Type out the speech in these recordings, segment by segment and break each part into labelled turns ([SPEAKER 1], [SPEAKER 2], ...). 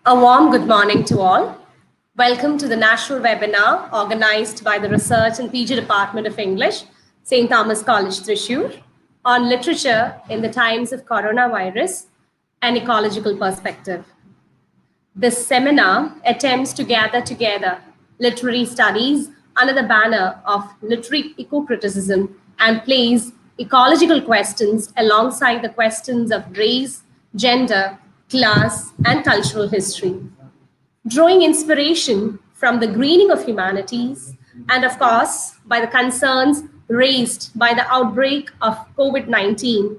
[SPEAKER 1] A warm good morning to all. Welcome to the national webinar organized by the Research and PG Department of English, St. Thomas College, Thrissur, on literature in the times of coronavirus, an ecological perspective. This seminar attempts to gather together literary studies under the banner of literary ecocriticism and place ecological questions alongside the questions of race, gender, class, and cultural history, drawing inspiration from the greening of humanities and, of course, by the concerns raised by the outbreak of COVID-19.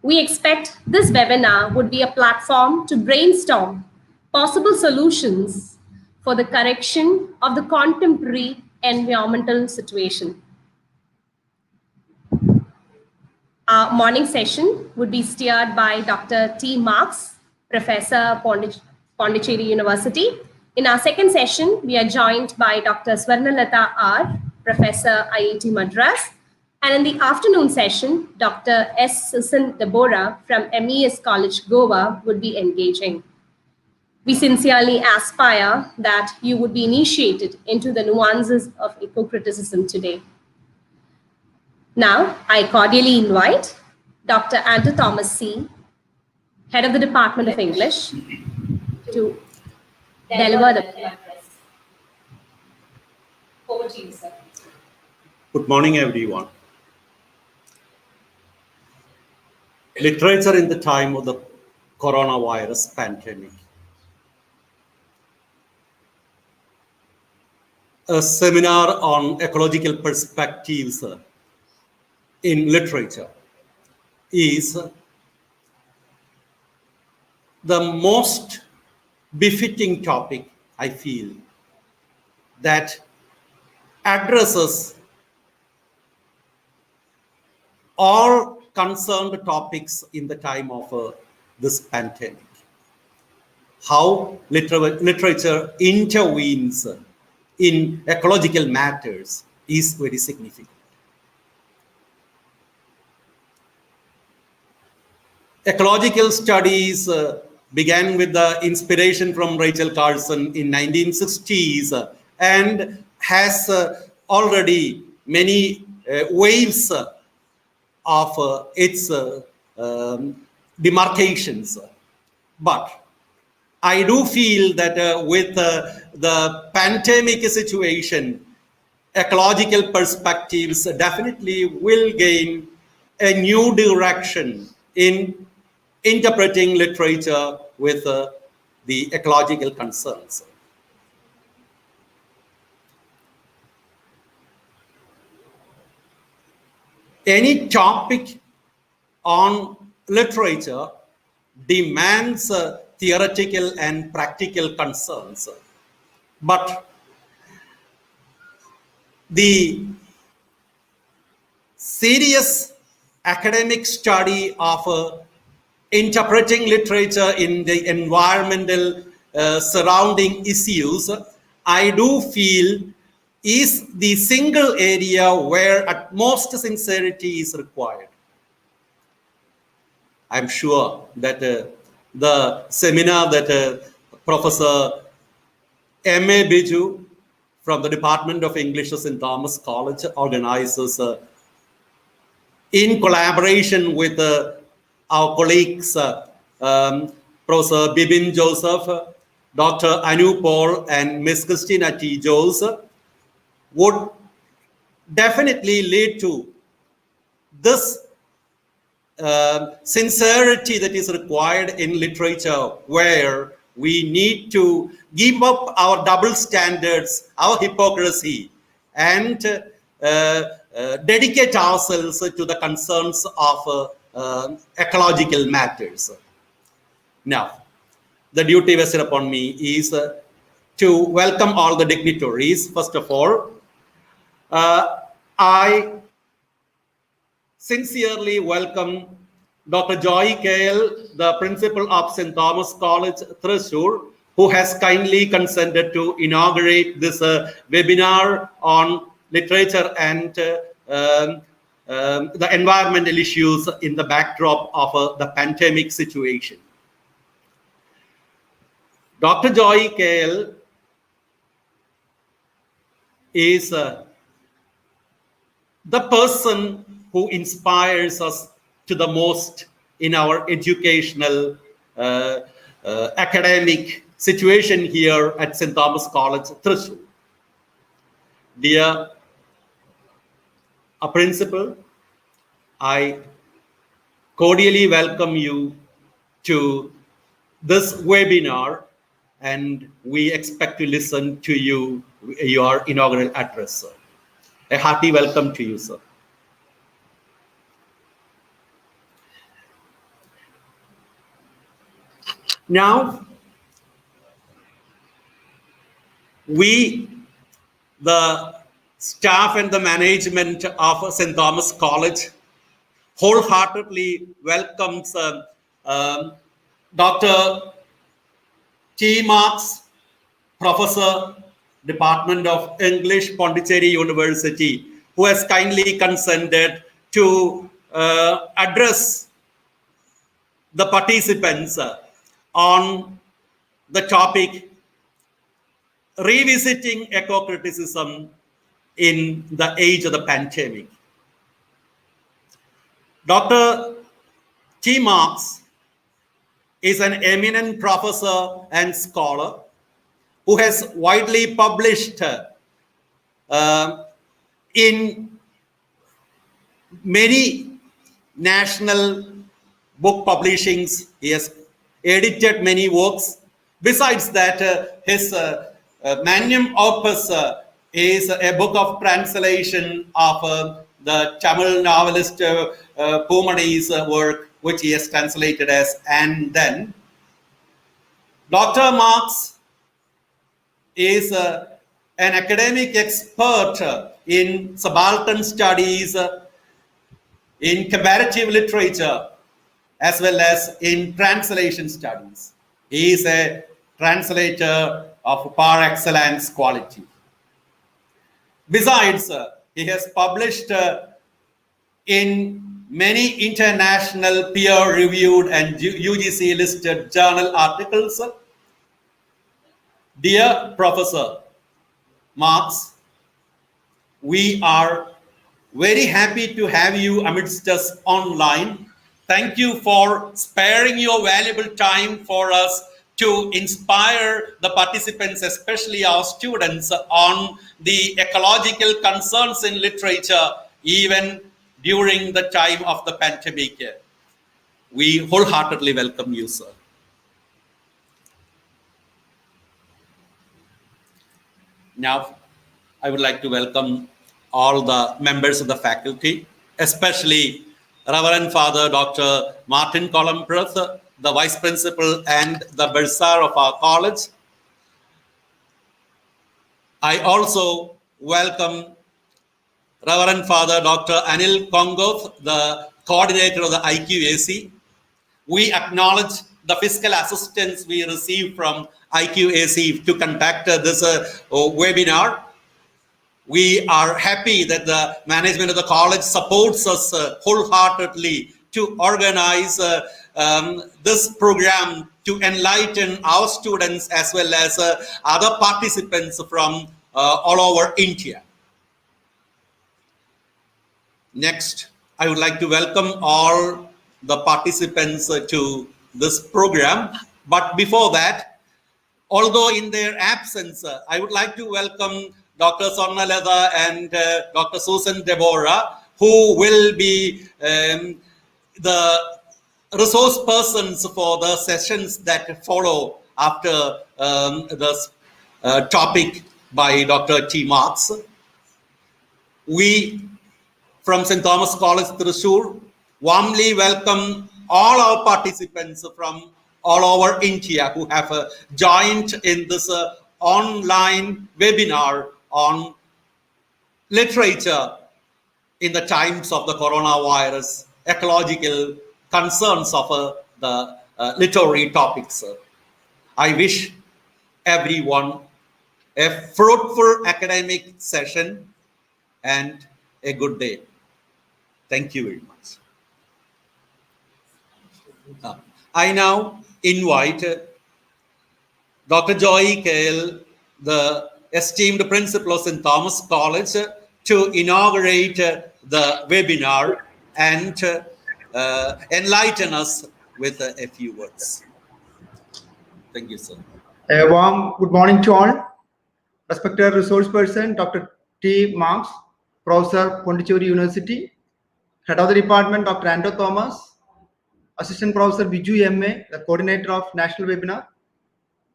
[SPEAKER 1] We expect this webinar would be a platform to brainstorm possible solutions for the correction of the contemporary environmental situation. Our morning session would be steered by Dr. T. Marx, Professor, Pondicherry University. In our second session, we are joined by Dr. Swarnalata R., Professor, IIT Madras. And in the afternoon session, Dr. S. Susan Deborah from MES College, Goa would be engaging. We sincerely aspire that you would be initiated into the nuances of ecocriticism today. Now, I cordially invite Dr. Anton Thomas C., Head of the Department of English, to deliver the address. Over to you, sir.
[SPEAKER 2] Good morning, everyone. Literature in the time of the coronavirus pandemic. A seminar on ecological perspectives in literature is the most befitting topic, I feel, that addresses all concerned topics in the time of this pandemic. How literature intervenes in ecological matters is very significant. Ecological studies began with the inspiration from Rachel Carson in 1960s and has already many waves of its demarcations. But I do feel that with the pandemic situation, ecological perspectives definitely will gain a new direction in interpreting literature with the ecological concerns. Any topic on literature demands theoretical and practical concerns, but the serious academic study of interpreting literature in the environmental surrounding issues, I do feel is the single area where utmost sincerity is required. I'm sure that the seminar that Professor M.A. Biju from the Department of English at St. Thomas College organizes in collaboration with our colleagues, Professor Bibin Joseph, Dr. Anu Paul, and Ms. Christina T. Jose, would definitely lead to this sincerity that is required in literature, where we need to give up our double standards, our hypocrisy, and dedicate ourselves to the concerns of ecological matters. Now, the duty vested upon me is to welcome all the dignitaries. First of all, I sincerely welcome Dr. Joy Kale, the principal of St. Thomas College, Thrissur, who has kindly consented to inaugurate this webinar on literature and the environmental issues in the backdrop of the pandemic situation. Dr. Joy Kale is the person who inspires us to the most in our educational academic situation here at St. Thomas College, Thrissur. Dear Principal, I cordially welcome you to this webinar, and we expect to listen to your inaugural address, sir. A hearty welcome to you, sir. Now, we, the staff and the management of St. Thomas College, wholeheartedly welcomes Dr. T. Marx, Professor, Department of English, Pondicherry University, who has kindly consented to address the participants on the topic revisiting ecocriticism in the age of the pandemic. Dr. T. Marx is an eminent professor and scholar who has widely published in many national book publishings. He has edited many works. Besides that, his magnum opus is a book of translation of the Tamil novelist Pomani's work, which he has translated as "And Then." Dr. Marx is an academic expert in subaltern studies, in comparative literature, as well as in translation studies. He is a translator of par excellence quality. Besides, he has published in many international peer-reviewed and UGC-listed journal articles. Dear Professor Marx, we are very happy to have you amidst us online. Thank you for sparing your valuable time for us to inspire the participants, especially our students, on the ecological concerns in literature, even during the time of the pandemic. We wholeheartedly welcome you, sir. Now, I would like to welcome all the members of the faculty, especially Reverend Father Dr. Martin Columpreth, the Vice Principal and the Bursar of our college. I also welcome Reverend Father Dr. Anil Kongoth, the coordinator of the IQAC. We acknowledge the fiscal assistance we received from IQAC to conduct this webinar. We are happy that the management of the college supports us wholeheartedly to organize this program to enlighten our students as well as other participants from all over India. Next, I would like to welcome all the participants to this program. But before that, although in their absence, I would like to welcome Dr. Sonnaleda and Dr. Susan Deborah, who will be the resource persons for the sessions that follow after this topic by Dr. T. Marx. We from St. Thomas College, Thrissur, warmly welcome all our participants from all over India who have joined in this online webinar on literature in the times of the coronavirus, ecological concerns of the literary topics. I wish everyone a fruitful academic session and a good day. Thank you very much. I now invite Dr. Joy Kale, the esteemed principal of St. Thomas College, to inaugurate the webinar and enlighten us with a few words. Thank you, sir.
[SPEAKER 3] A warm good morning to all. Respected resource person, Dr. T. Marx, Professor, Pondicherry University, Head of the Department, Dr. Anton Thomas, Assistant Professor Biju MA, the Coordinator of National Webinar,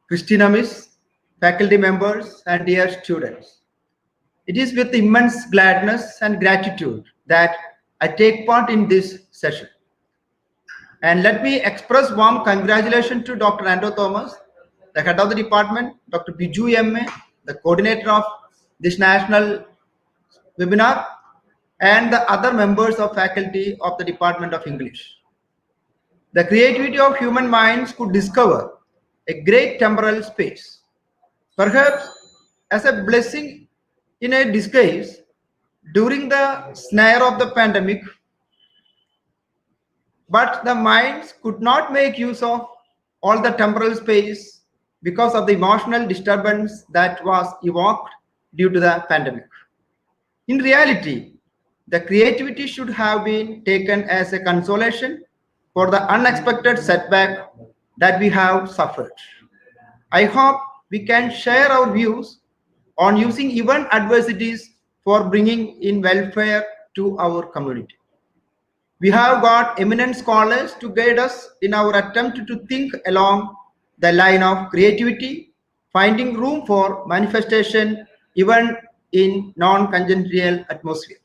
[SPEAKER 3] Christina Miss, faculty members, and dear students. It is with immense gladness and gratitude that I take part in this session. And let me express warm congratulations to Dr. Anton Thomas, the head of the department, Dr. Biju MA, the coordinator of this national webinar, and the other members of faculty of the Department of English. The creativity of human minds could discover a great temporal space, perhaps as a blessing in a disguise during the snare of the pandemic, but the minds could not make use of all the temporal space because of the emotional disturbance that was evoked due to the pandemic. In reality, the creativity should have been taken as a consolation for the unexpected setback that we have suffered. I hope we can share our views on using even adversities for bringing in welfare to our community. We have got eminent scholars to guide us in our attempt to think along the line of creativity, finding room for manifestation even in non-congenial atmosphere.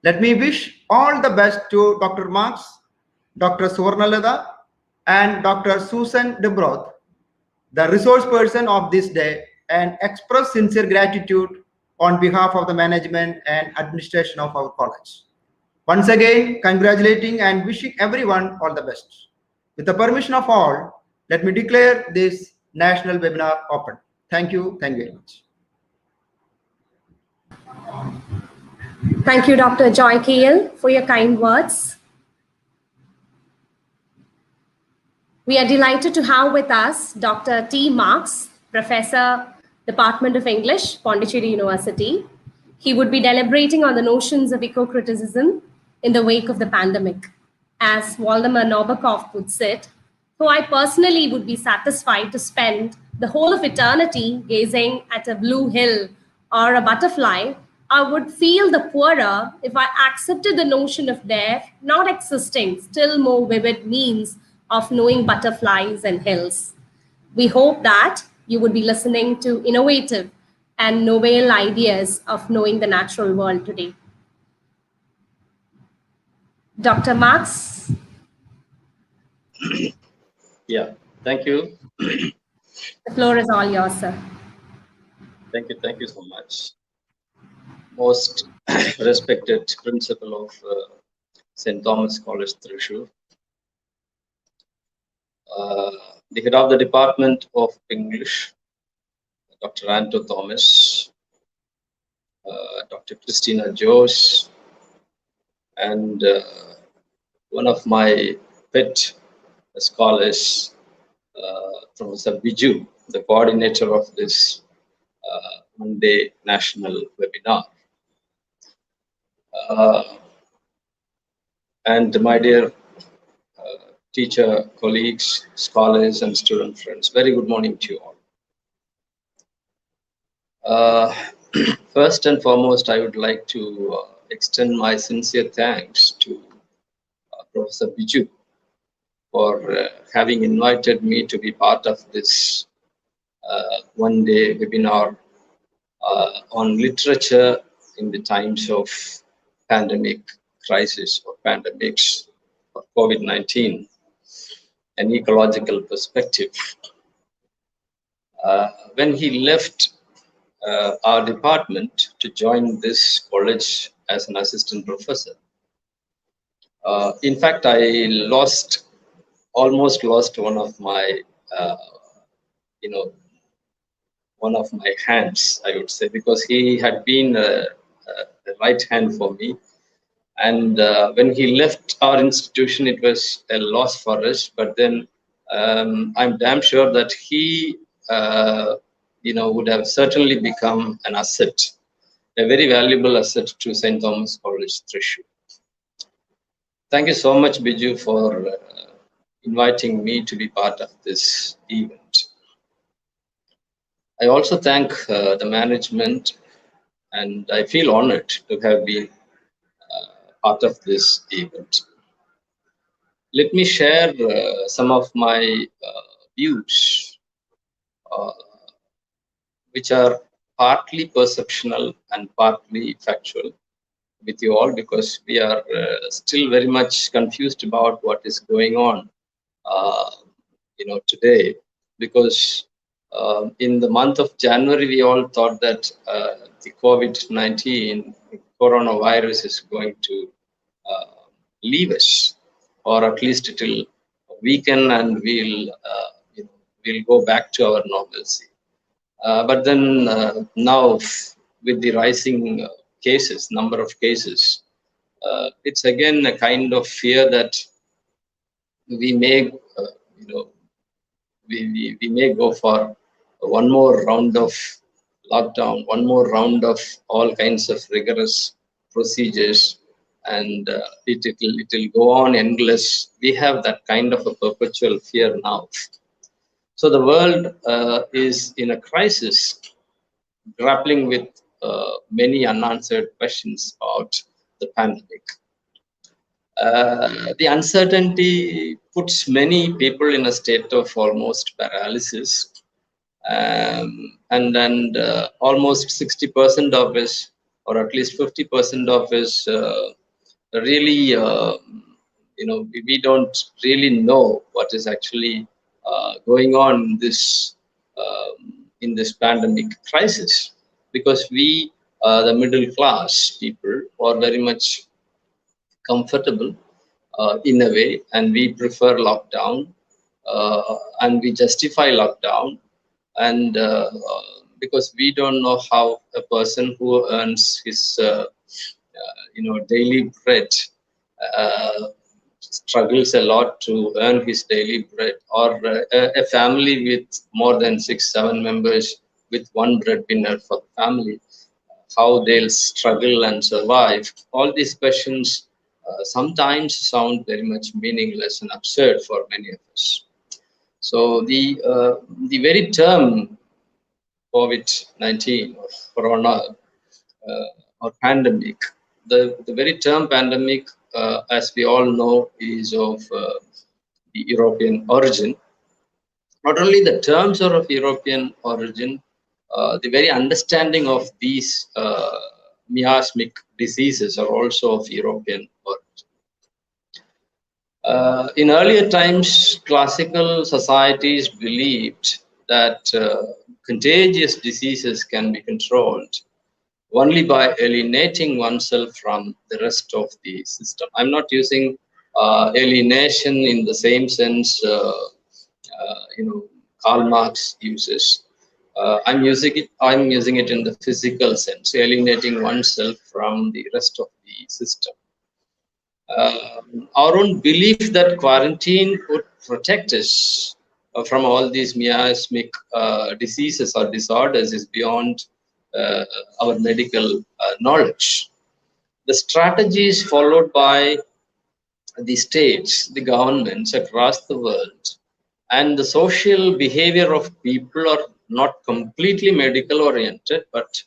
[SPEAKER 3] Let me wish all the best to Dr. Marx, Dr. Suvarnalada, and Dr. Susan DeBroth, the resource person of this day, and express sincere gratitude on behalf of the management and administration of our college. Once again, congratulating and wishing everyone all the best. With the permission of all, let me declare this national webinar open. Thank you. Thank you very much.
[SPEAKER 1] Thank you, Dr. Joy Kale, for your kind words. We are delighted to have with us Dr. T. Marx, Professor, Department of English, Pondicherry University. He would be deliberating on the notions of ecocriticism in the wake of the pandemic. As Waldemar Nabokov puts it, though I personally would be satisfied to spend the whole of eternity gazing at a blue hill or a butterfly, I would feel the poorer if I accepted the notion of there not existing still more vivid means of knowing butterflies and hills. We hope that you would be listening to innovative and novel ideas of knowing the natural world today. Dr. Marx?
[SPEAKER 4] Yeah, thank you.
[SPEAKER 1] The floor is all yours, sir.
[SPEAKER 4] Thank you so much. Most respected principal of St. Thomas College, Thrissur, the head of the Department of English, Dr. Anton Thomas, Dr. Christina Joes, and one of my pet scholars, Professor Biju, the coordinator of this one-day national webinar. And my dear teacher, colleagues, scholars, and student friends, very good morning to you all. First and foremost, I would like to extend my sincere thanks to Professor Biju for having invited me to be part of this one-day webinar on literature in the times of pandemic crisis or pandemics or COVID-19, an ecological perspective. When he left our department to join this college as an assistant professor, in fact, I almost lost one of my, one of my hands, I would say, because he had been the right hand for me. And when he left our institution, it was a loss for us. But then I'm damn sure that he would have certainly become an asset, a very valuable asset to St. Thomas College, Thrissur. Thank you so much, Biju, for inviting me to be part of this event. I also thank the management, and I feel honored to have been part of this event. Let me share some of my views, which are partly perceptional and partly factual with you all, because we are still very much confused about what is going on today, because in the month of January we all thought that the COVID-19 coronavirus is going to leave us, or at least it will weaken and we'll go back to our normalcy. But then now, with the rising cases, number of cases, it's again a kind of fear that we may, we may go for one more round of lockdown, one more round of all kinds of rigorous procedures, and it will go on endless. We have that kind of a perpetual fear now. So the world is in a crisis, grappling with many unanswered questions about the pandemic. The uncertainty puts many people in a state of almost paralysis, and almost 60% of us, or at least 50% of us, really, we don't really know what is actually going on in this pandemic crisis, because we, the middle class people, are very much comfortable in a way, and we prefer lockdown, and we justify lockdown, and because we don't know how a person who earns his daily bread struggles a lot to earn his daily bread, or a family with more than 6-7 members with one breadwinner for the family, how they'll struggle and survive. All these questions sometimes sound very much meaningless and absurd for many of us. So the very term COVID-19 or corona or pandemic, the very term pandemic, as we all know, is of the European origin. Not only the terms are of European origin, the very understanding of these miasmic diseases are also of European origin. In earlier times, classical societies believed that contagious diseases can be controlled only by alienating oneself from the rest of the system. I'm not using alienation in the same sense Karl Marx uses. I'm using it in the physical sense, alienating oneself from the rest of the system. Our own belief that quarantine would protect us from all these miasmic diseases or disorders is beyond our medical knowledge. The strategies followed by the states, the governments across the world, and the social behavior of people are not completely medical oriented, but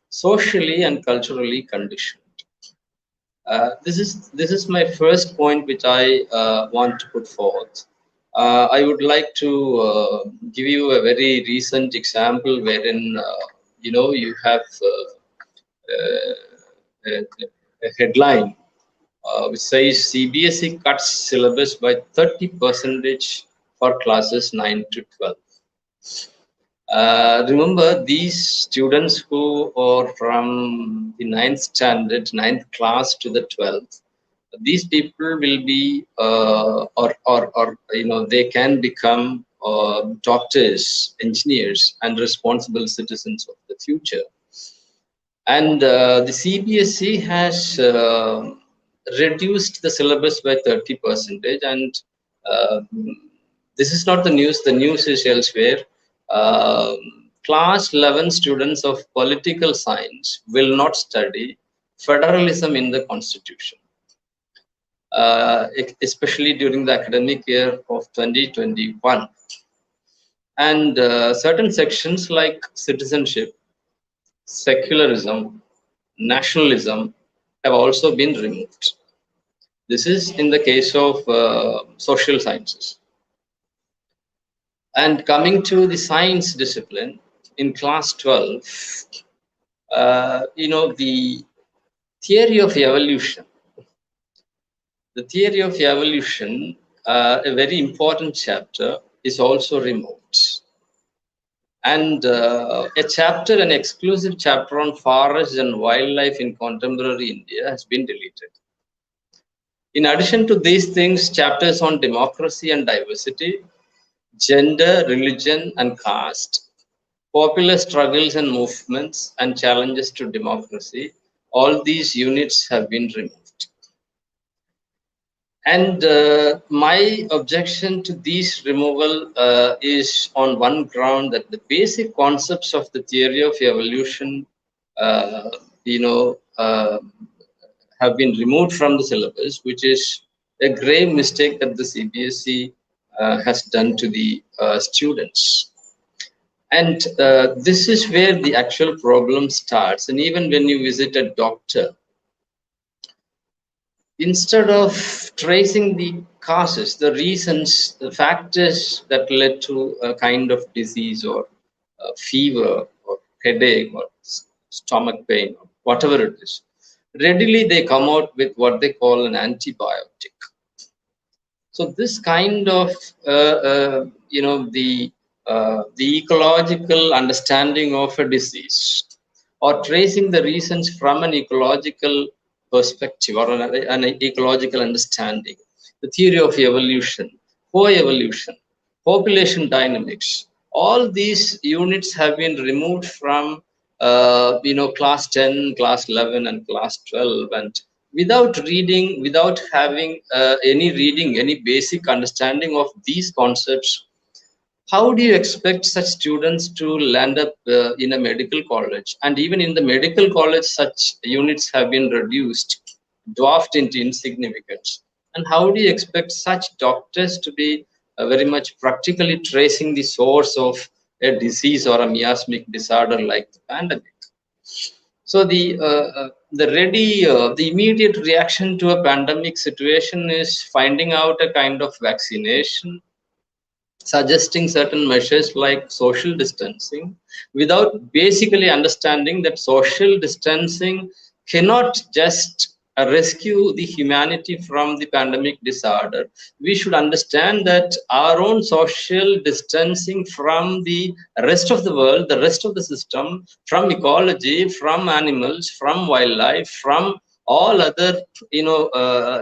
[SPEAKER 4] socially and culturally conditioned. This is my first point, which I want to put forth. I would like to give you a very recent example wherein you have a headline which says CBSE cuts syllabus by 30% for classes 9 to 12. Remember, these students who are from the 9th standard, 9th class to the 12th, these people will be, they can become doctors, engineers, and responsible citizens of the future. And the CBSE has reduced the syllabus by 30%, and this is not the news. The news is elsewhere. class 11 students of political science will not study federalism in the constitution, especially during the academic year of 2021. And certain sections like citizenship, secularism, nationalism have also been removed. This is in the case of social sciences. And coming to the science discipline, in class 12, the theory of evolution. The theory of evolution, a very important chapter, is also removed. And an exclusive chapter on forests and wildlife in contemporary India has been deleted. In addition to these things, chapters on democracy and diversity, gender, religion, and caste, popular struggles and movements, and challenges to democracy, all these units have been removed. And my objection to these removal is on one ground, that the basic concepts of the theory of evolution, have been removed from the syllabus, which is a grave mistake that the CBSE has done to the students. And this is where the actual problem starts. And even when you visit a doctor, instead of tracing the causes, the reasons, the factors that led to a kind of disease or fever or headache or stomach pain or whatever it is, readily they come out with what they call an antibiotic. So this kind of, the ecological understanding of a disease, or tracing the reasons from an ecological perspective or an ecological understanding, the theory of evolution, coevolution, population dynamics, all these units have been removed from class 10, class 11, and class 12, and without reading, without having any basic understanding of these concepts, how do you expect such students to land up in a medical college? And even in the medical college, such units have been reduced, dwarfed into insignificance. And how do you expect such doctors to be very much practically tracing the source of a disease or a miasmic disorder like the pandemic? So the immediate reaction to a pandemic situation is finding out a kind of vaccination, suggesting certain measures like social distancing, without basically understanding that social distancing cannot just rescue the humanity from the pandemic disorder. We should understand that our own social distancing from the rest of the world, the rest of the system, from ecology, from animals, from wildlife, from all other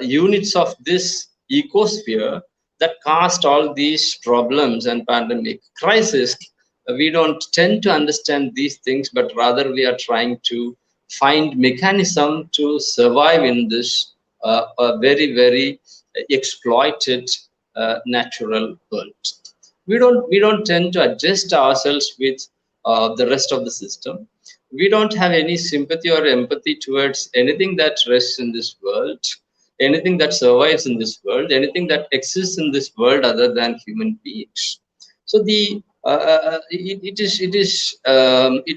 [SPEAKER 4] units of this ecosphere that caused all these problems and pandemic crisis. We don't tend to understand these things, but rather we are trying to find mechanism to survive in this very, very exploited natural world. We don't tend to adjust ourselves with the rest of the system. We don't have any sympathy or empathy towards anything that rests in this world, anything that survives in this world, anything that exists in this world other than human beings. So it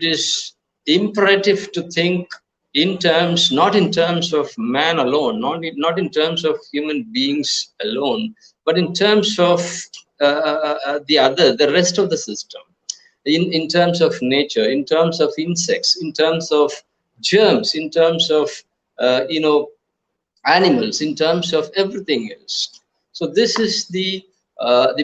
[SPEAKER 4] is imperative to think in terms, not in terms of man alone, not in terms of human beings alone, but in terms of the rest of the system, in terms of nature, in terms of insects, in terms of germs, in terms of animals, in terms of everything else. So this is the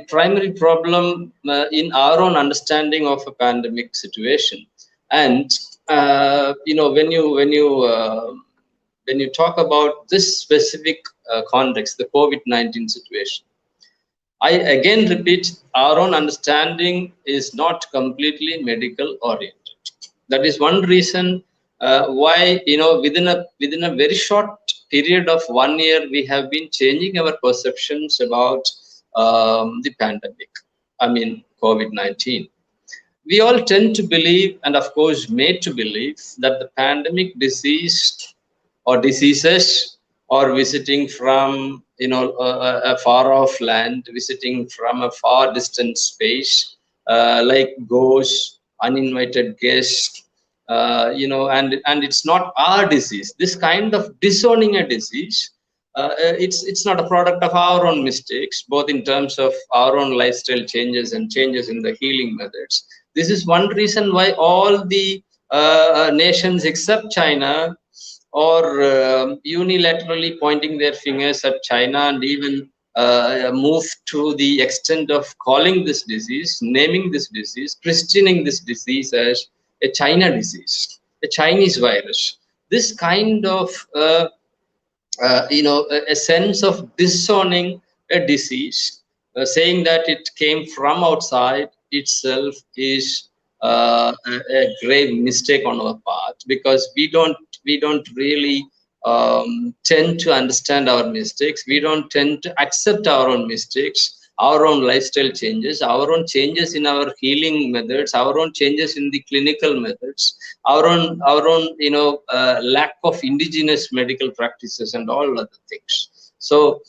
[SPEAKER 4] primary problem in our own understanding of a pandemic situation. And when you talk about this specific context, the COVID-19 situation, I again repeat, our own understanding is not completely medical oriented. That is one reason why within a very short period of 1 year we have been changing our perceptions about the pandemic. I mean COVID-19. we all tend to believe, and of course made to believe, that the pandemic disease or diseases are visiting from a far off land, visiting from a far distant space, like ghosts, uninvited guests, and it's not our disease. This kind of disowning a disease, it's not a product of our own mistakes, both in terms of our own lifestyle changes and changes in the healing methods. This is one reason why all the nations except China or unilaterally pointing their fingers at China, and even move to the extent of calling this disease, naming this disease, christening this disease as a China disease, a Chinese virus. This kind of a sense of disowning a disease, saying that it came from outside itself, is a grave mistake on our part, because we don't really tend to understand our mistakes. We don't tend to accept our own mistakes, our own lifestyle changes, our own changes in our healing methods, our own changes in the clinical methods, our own lack of indigenous medical practices and all other things. So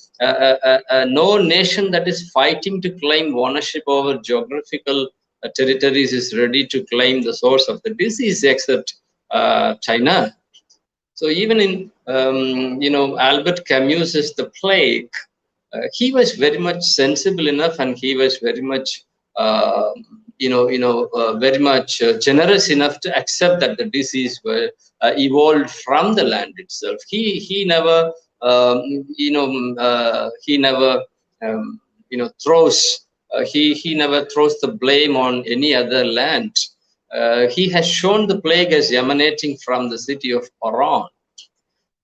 [SPEAKER 4] no nation that is fighting to claim ownership over geographical territories is ready to claim the source of the disease, except China. So even in Albert Camus's The Plague, he was very much sensible enough, and he was very much very much generous enough to accept that the disease were evolved from the land itself. He never throws he never throws the blame on any other land. He has shown the plague as emanating from the city of Oran.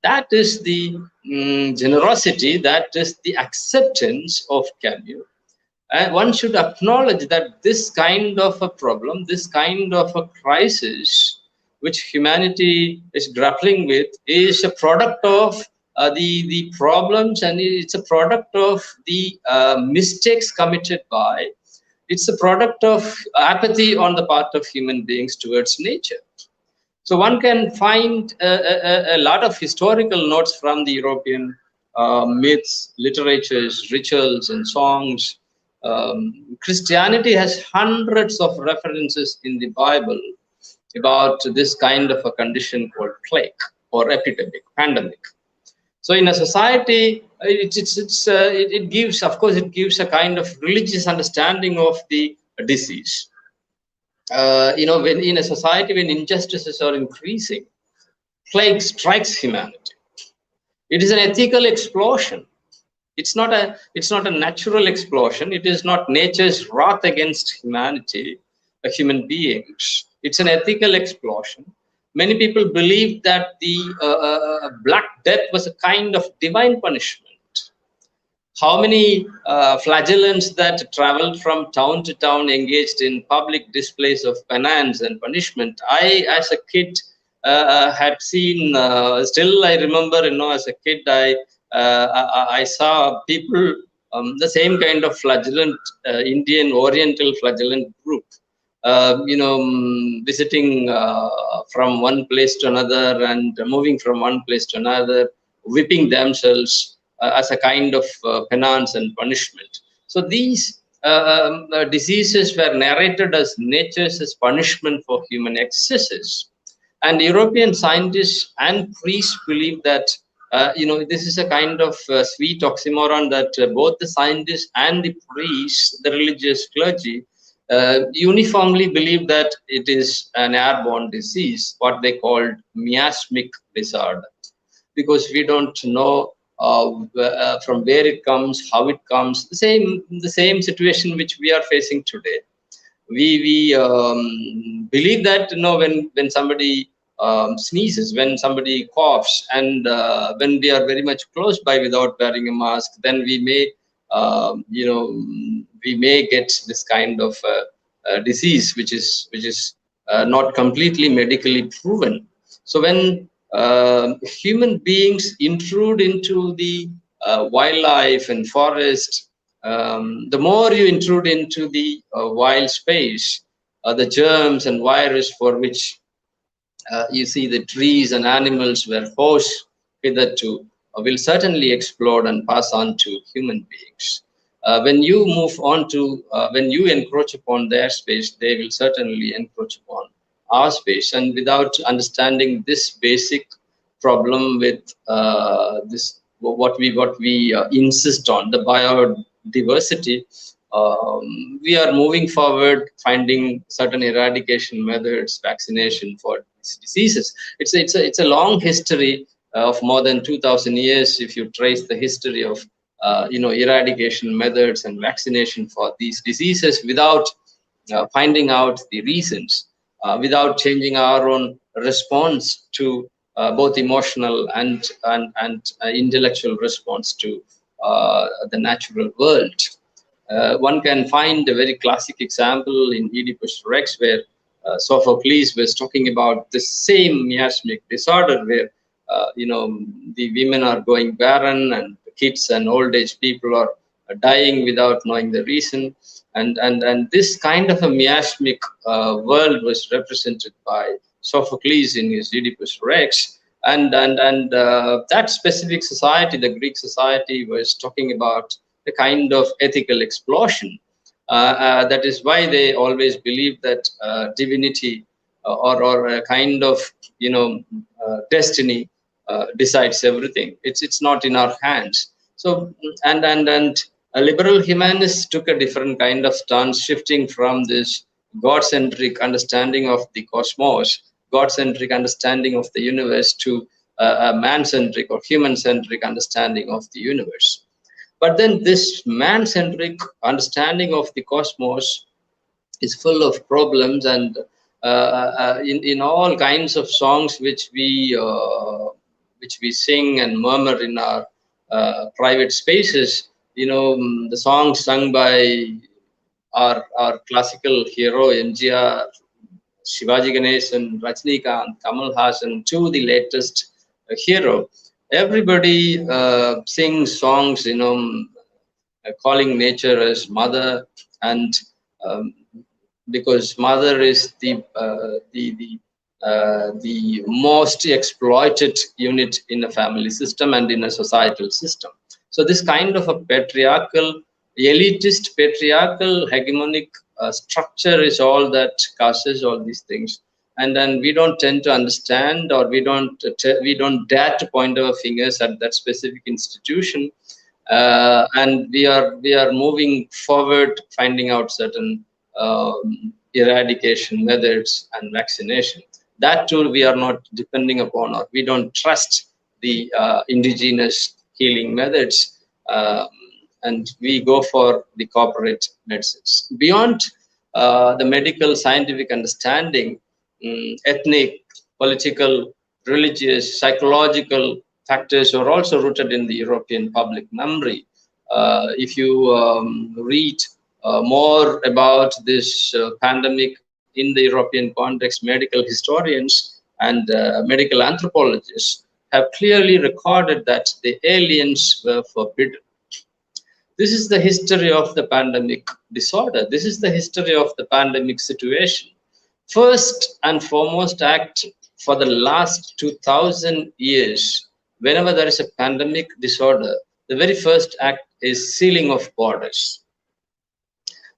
[SPEAKER 4] That is the generosity, that is the acceptance of Camus. And one should acknowledge that this kind of a problem, this kind of a crisis which humanity is grappling with, is a product of the problems, and it's a product of the mistakes committed by, it's a product of apathy on the part of human beings towards nature. So one can find a lot of historical notes from the European myths, literatures, rituals, and songs. Christianity has hundreds of references in the Bible about this kind of a condition called plague or epidemic, pandemic. So in a society, it gives, of course, it gives a kind of religious understanding of the disease. When in a society, when injustices are increasing, plague strikes humanity. It is an ethical explosion. It's not a natural explosion. It is not nature's wrath against humanity, human beings. It's an ethical explosion. Many people believe that the Black Death was a kind of divine punishment. How many flagellants that traveled from town to town, engaged in public displays of penance and punishment. I, as a kid, had seen. Still, I remember, as a kid, I saw people, the same kind of flagellant, Indian Oriental flagellant group, visiting from one place to another and moving from one place to another, whipping themselves as a kind of penance and punishment. So these diseases were narrated as nature's punishment for human excesses. And European scientists and priests believe that this is a kind of sweet oxymoron, that both the scientists and the priests, the religious clergy, uniformly believe that it is an airborne disease, what they called miasmic disorder, because we don't know from where it comes, how it comes. The same situation which we are facing today. We believe that when somebody sneezes, when somebody coughs, and when we are very much close by without wearing a mask, then we may get this kind of disease, which is not completely medically proven. So when human beings intrude into the wildlife and forest, the more you intrude into the wild space, the germs and virus for which you see the trees and animals were host hitherto will certainly explode and pass on to human beings. When you move on to, when you encroach upon their space, they will certainly encroach upon our space. And without understanding this basic problem with this, what we insist on, the biodiversity, we are moving forward, finding certain eradication methods, vaccination for these diseases. It's a long history of more than 2,000 years. If you trace the history of eradication methods and vaccination for these diseases, without finding out the reasons, without changing our own response to both emotional and intellectual response to the natural world. One can find a very classic example in Oedipus Rex, where Sophocles was talking about the same miasmic disorder, where the women are going barren and kids and old age people are dying without knowing the reason, and this kind of a miasmic world was represented by Sophocles in his Oedipus Rex, and that specific society, the Greek society, was talking about a kind of ethical explosion. That is why they always believe that divinity or a kind of destiny decides everything. It's not in our hands. So and liberal humanists took a different kind of stance, shifting from this God-centric understanding of the cosmos, God-centric understanding of the universe, to a man-centric or human-centric understanding of the universe. But then this man-centric understanding of the cosmos is full of problems, and in all kinds of songs which we sing and murmur in our private spaces, the songs sung by our classical hero MGR, Shivaji Ganesan, Rajnikant, Kamal Hassan, to the latest hero. Everybody sings songs, calling nature as mother, and because mother is the most exploited unit in a family system and in a societal system. So this kind of a patriarchal, elitist, patriarchal, hegemonic structure is all that causes all these things. And then we don't tend to understand, or we don't dare to point our fingers at that specific institution, and we are moving forward, finding out certain eradication methods and vaccination. That too we are not depending upon, or we don't trust the indigenous healing methods, and we go for the corporate medicines. Beyond the medical scientific understanding, ethnic, political, religious, psychological factors are also rooted in the European public memory. If you read more about this pandemic in the European context, medical historians and medical anthropologists have clearly recorded that the aliens were forbidden. This is the history of the pandemic disorder. This is the history of the pandemic situation. First and foremost act for the last 2,000 years, whenever there is a pandemic disorder, the very first act is sealing of borders.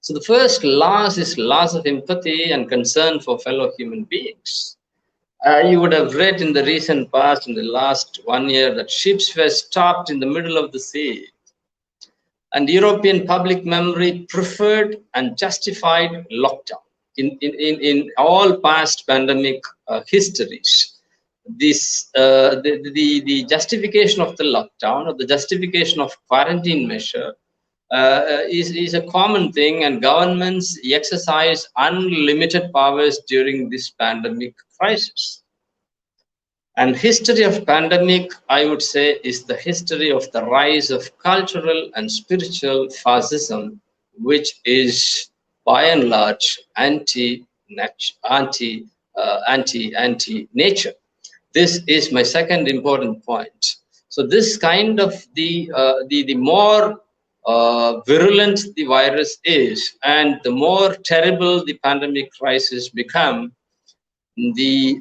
[SPEAKER 4] So the first loss is loss of empathy and concern for fellow human beings. You would have read in the recent past, in the last 1 year, that ships were stopped in the middle of the sea. And European public memory preferred and justified lockdown. In all past pandemic histories, this the justification of the lockdown, or the justification of quarantine measure, is a common thing, and governments exercise unlimited powers during this pandemic crisis. And history of pandemic, I would say, is the history of the rise of cultural and spiritual fascism, which is by and large anti-nature. This is my second important point. So this kind of the more virulent the virus is, and the more terrible the pandemic crisis become, the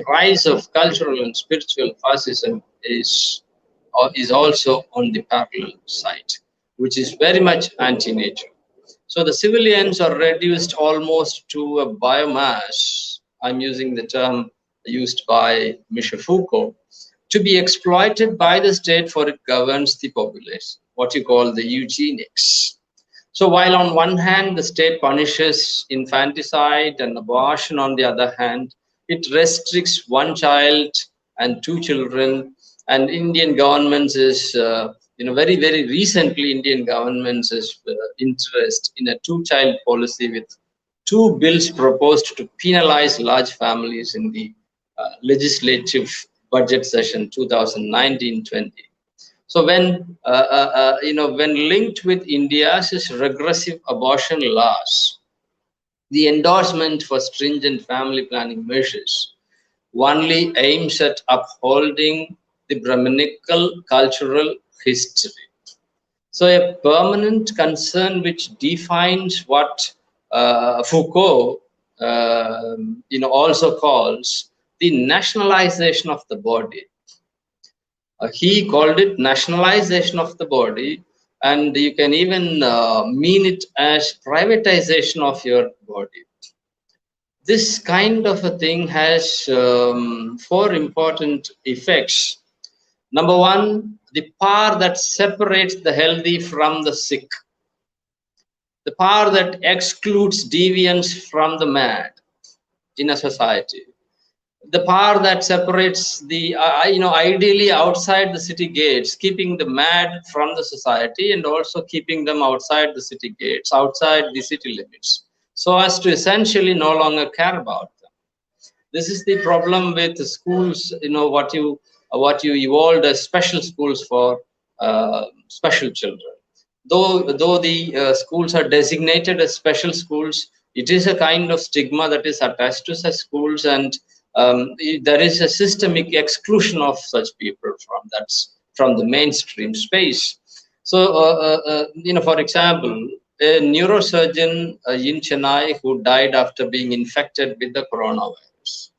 [SPEAKER 4] rise of cultural and spiritual fascism is also on the parallel side, which is very much anti-nature. So the civilians are reduced almost to a biomass. I'm using the term used by Michel Foucault, to be exploited by the state for it governs the population, what you call the eugenics. So while on one hand the state punishes infanticide and abortion, on the other hand it restricts one child and two children. And Indian governments is very recently Indian governments is interest in a two-child policy, with two bills proposed to penalize large families in the legislative budget session 2019-20. So when when linked with India's regressive abortion laws, the endorsement for stringent family planning measures only aims at upholding the Brahminical cultural history. So a permanent concern which defines what Foucault also calls the nationalization of the body. He called it nationalization of the body, and you can even mean it as privatization of your body. This kind of a thing has four important effects. Number one, the power that separates the healthy from the sick, the power that excludes deviance from the mad in a society, the power that separates the ideally outside the city gates, keeping the mad from the society and also keeping them outside the city gates, outside the city limits, so as to essentially no longer care about them. This is the problem with the schools, what you evolved as special schools for special children. Though the schools are designated as special schools, it is a kind of stigma that is attached to such schools, and there is a systemic exclusion of such people from the mainstream space. So, for example, a neurosurgeon in Chennai who died after being infected with the coronavirus.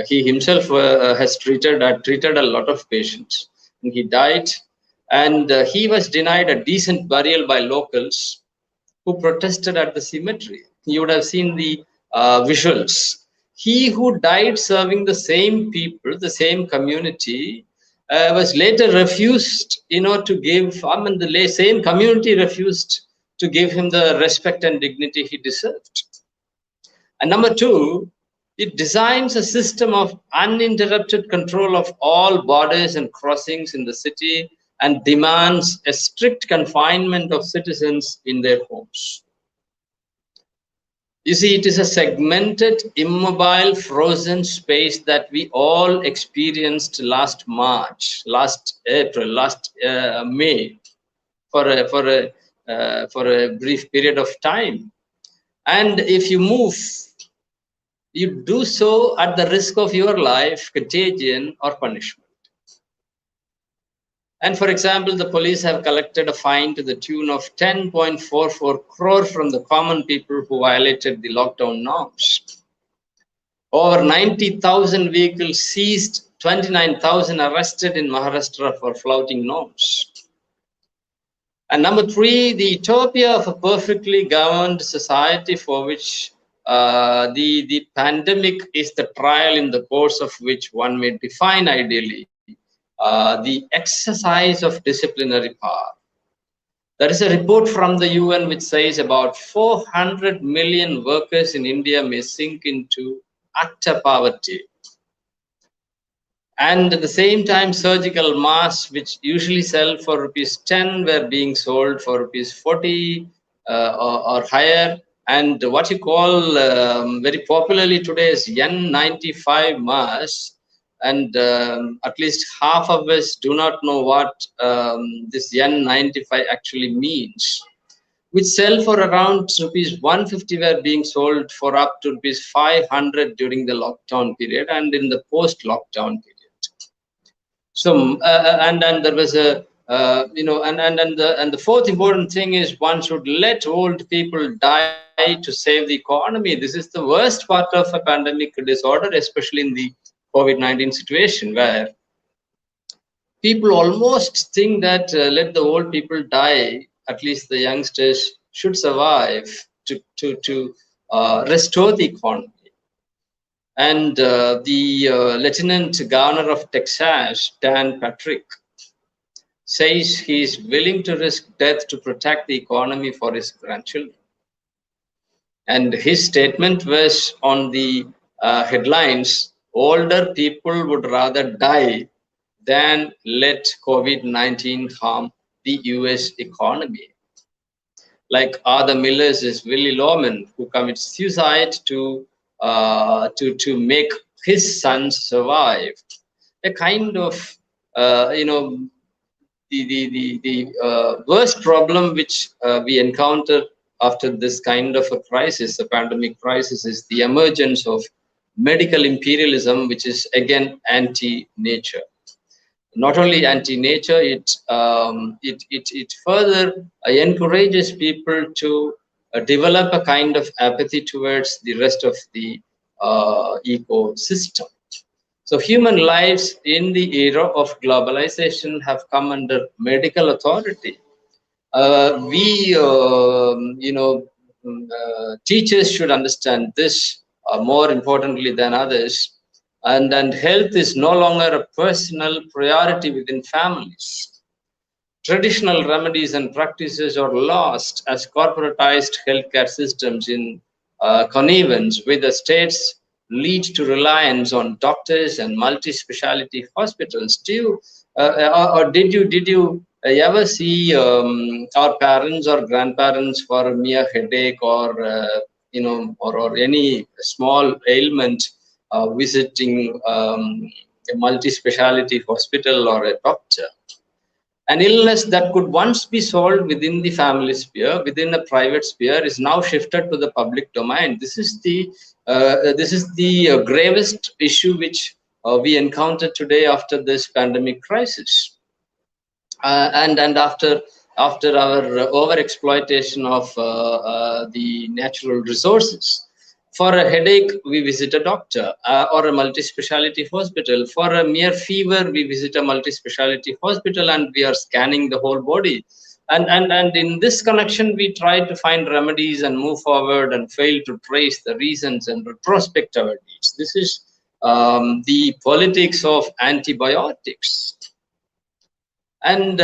[SPEAKER 4] He himself has treated a lot of patients, and he died, and he was denied a decent burial by locals who protested at the cemetery. You would have seen the visuals. He who died serving the same people, the same community, was later refused, to give. The same community refused to give him the respect and dignity he deserved. And number two, it designs a system of uninterrupted control of all borders and crossings in the city, and demands a strict confinement of citizens in their homes. You see, it is a segmented, immobile, frozen space that we all experienced last March, last April, last May, for a brief period of time. And if you move, you do so at the risk of your life, contagion, or punishment. And for example, the police have collected a fine to the tune of 10.44 crore from the common people who violated the lockdown norms. Over 90,000 vehicles seized, 29,000 arrested in Maharashtra for flouting norms. And number three, the utopia of a perfectly governed society for which the pandemic is the trial in the course of which one may define ideally the exercise of disciplinary power. There is a report from the UN which says about 400 million workers in India may sink into utter poverty. And at the same time, surgical masks, which usually sell for ₹10, were being sold for ₹40 or higher. And what you call very popularly today is N95 masks. And at least half of us do not know what this N95 actually means, which sell for around ₹150 were being sold for up to ₹500 during the lockdown period and in the post-lockdown period. So, and then there was a and the fourth important thing is one should let old people die to save the economy. This is the worst part of a pandemic disorder, especially in the COVID-19 situation, where people almost think that let the old people die, at least the youngsters should survive to restore the economy. And the Lieutenant Governor of Texas, Dan Patrick, says he is willing to risk death to protect the economy for his grandchildren. And his statement was on the headlines, older people would rather die than let COVID-19 harm the US economy. Like Arthur Miller's Willie Loman, who commits suicide to make his sons survive. A kind of, the worst problem which we encounter after this kind of a crisis, a pandemic crisis, is the emergence of medical imperialism, which is again anti-nature. Not only anti-nature, it further encourages people to develop a kind of apathy towards the rest of the ecosystem. So human lives in the era of globalization have come under medical authority. Teachers should understand this more importantly than others. And health is no longer a personal priority within families. Traditional remedies and practices are lost as corporatized healthcare systems in connivance with the states lead to reliance on doctors and multi-speciality hospitals. Did you ever see our parents or grandparents for a mere headache or or any small ailment visiting a multi-speciality hospital or a doctor? An illness that could once be solved within the family sphere, within a private sphere, is now shifted to the public domain. This is the gravest issue which we encounter today after this pandemic crisis, and after our overexploitation of the natural resources. For a headache, we visit a doctor or a multi-speciality hospital. For a mere fever, we visit a multi-speciality hospital and we are scanning the whole body. And in this connection, we try to find remedies and move forward and fail to trace the reasons and retrospect our needs. This is the politics of antibiotics. And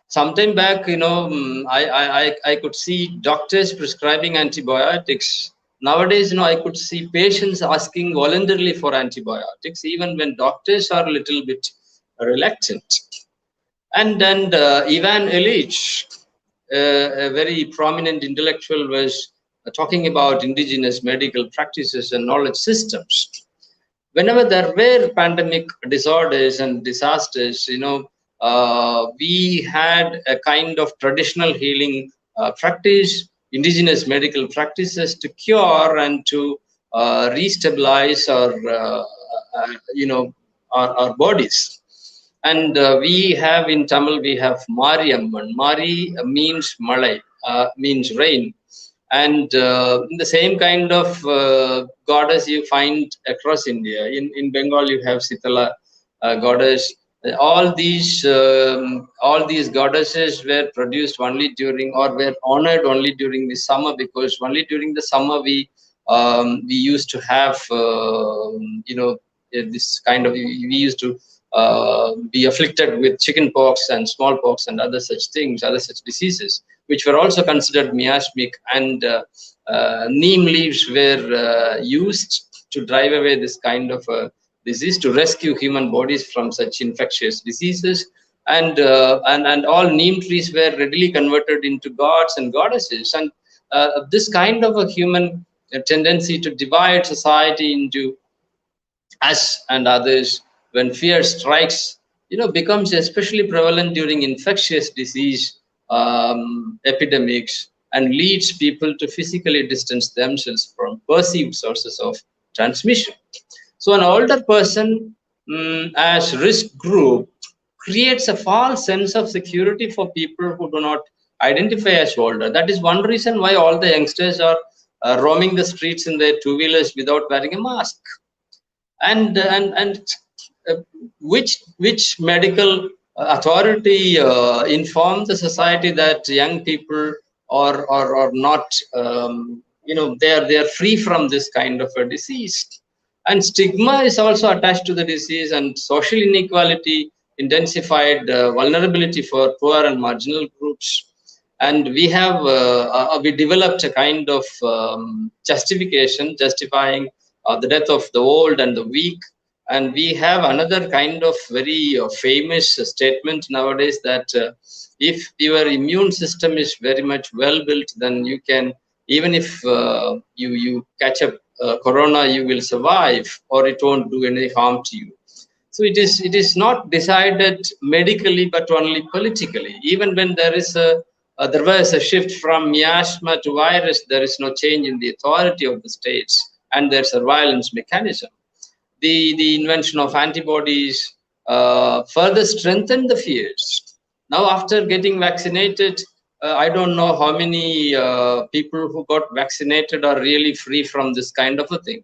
[SPEAKER 4] sometime back, I could see doctors prescribing antibiotics. Nowadays, I could see patients asking voluntarily for antibiotics, even when doctors are a little bit reluctant. And then Ivan Illich, a very prominent intellectual, was talking about indigenous medical practices and knowledge systems. Whenever there were pandemic disorders and disasters, we had a kind of traditional healing practice, indigenous medical practices to cure and to restabilize our bodies. And we have in Tamil, we have Mariamman. Mari means Malai, means rain. And the same kind of goddess you find across India. In Bengal, you have Sitala goddess. All these goddesses were produced only during, or were honored only during the summer, because only during the summer we used to have this kind of, we used to be afflicted with chicken pox and smallpox and other such things, other such diseases, which were also considered miasmic, and neem leaves were used to drive away this kind of disease, to rescue human bodies from such infectious diseases. And all neem trees were readily converted into gods and goddesses. And this kind of a human tendency to divide society into us and others, when fear strikes, becomes especially prevalent during infectious disease epidemics, and leads people to physically distance themselves from perceived sources of transmission. So an older person as risk group creates a false sense of security for people who do not identify as older. That is one reason why all the youngsters are roaming the streets in their two-wheelers without wearing a mask. And which medical authority informed the society that young people are not, they are free from this kind of a disease? And stigma is also attached to the disease, and social inequality intensified vulnerability for poor and marginal groups. And we have we developed a kind of justification justifying the death of the old and the weak. And we have another kind of very famous statement nowadays that if your immune system is very much well built, then you can, even if you catch up corona, you will survive, or it won't do any harm to you. So it is not decided medically, but only politically. Even when there is there was a shift from miasma to virus, there is no change in the authority of the states and their surveillance mechanism. The invention of antibodies further strengthened the fears. Now, after getting vaccinated, I don't know how many people who got vaccinated are really free from this kind of a thing.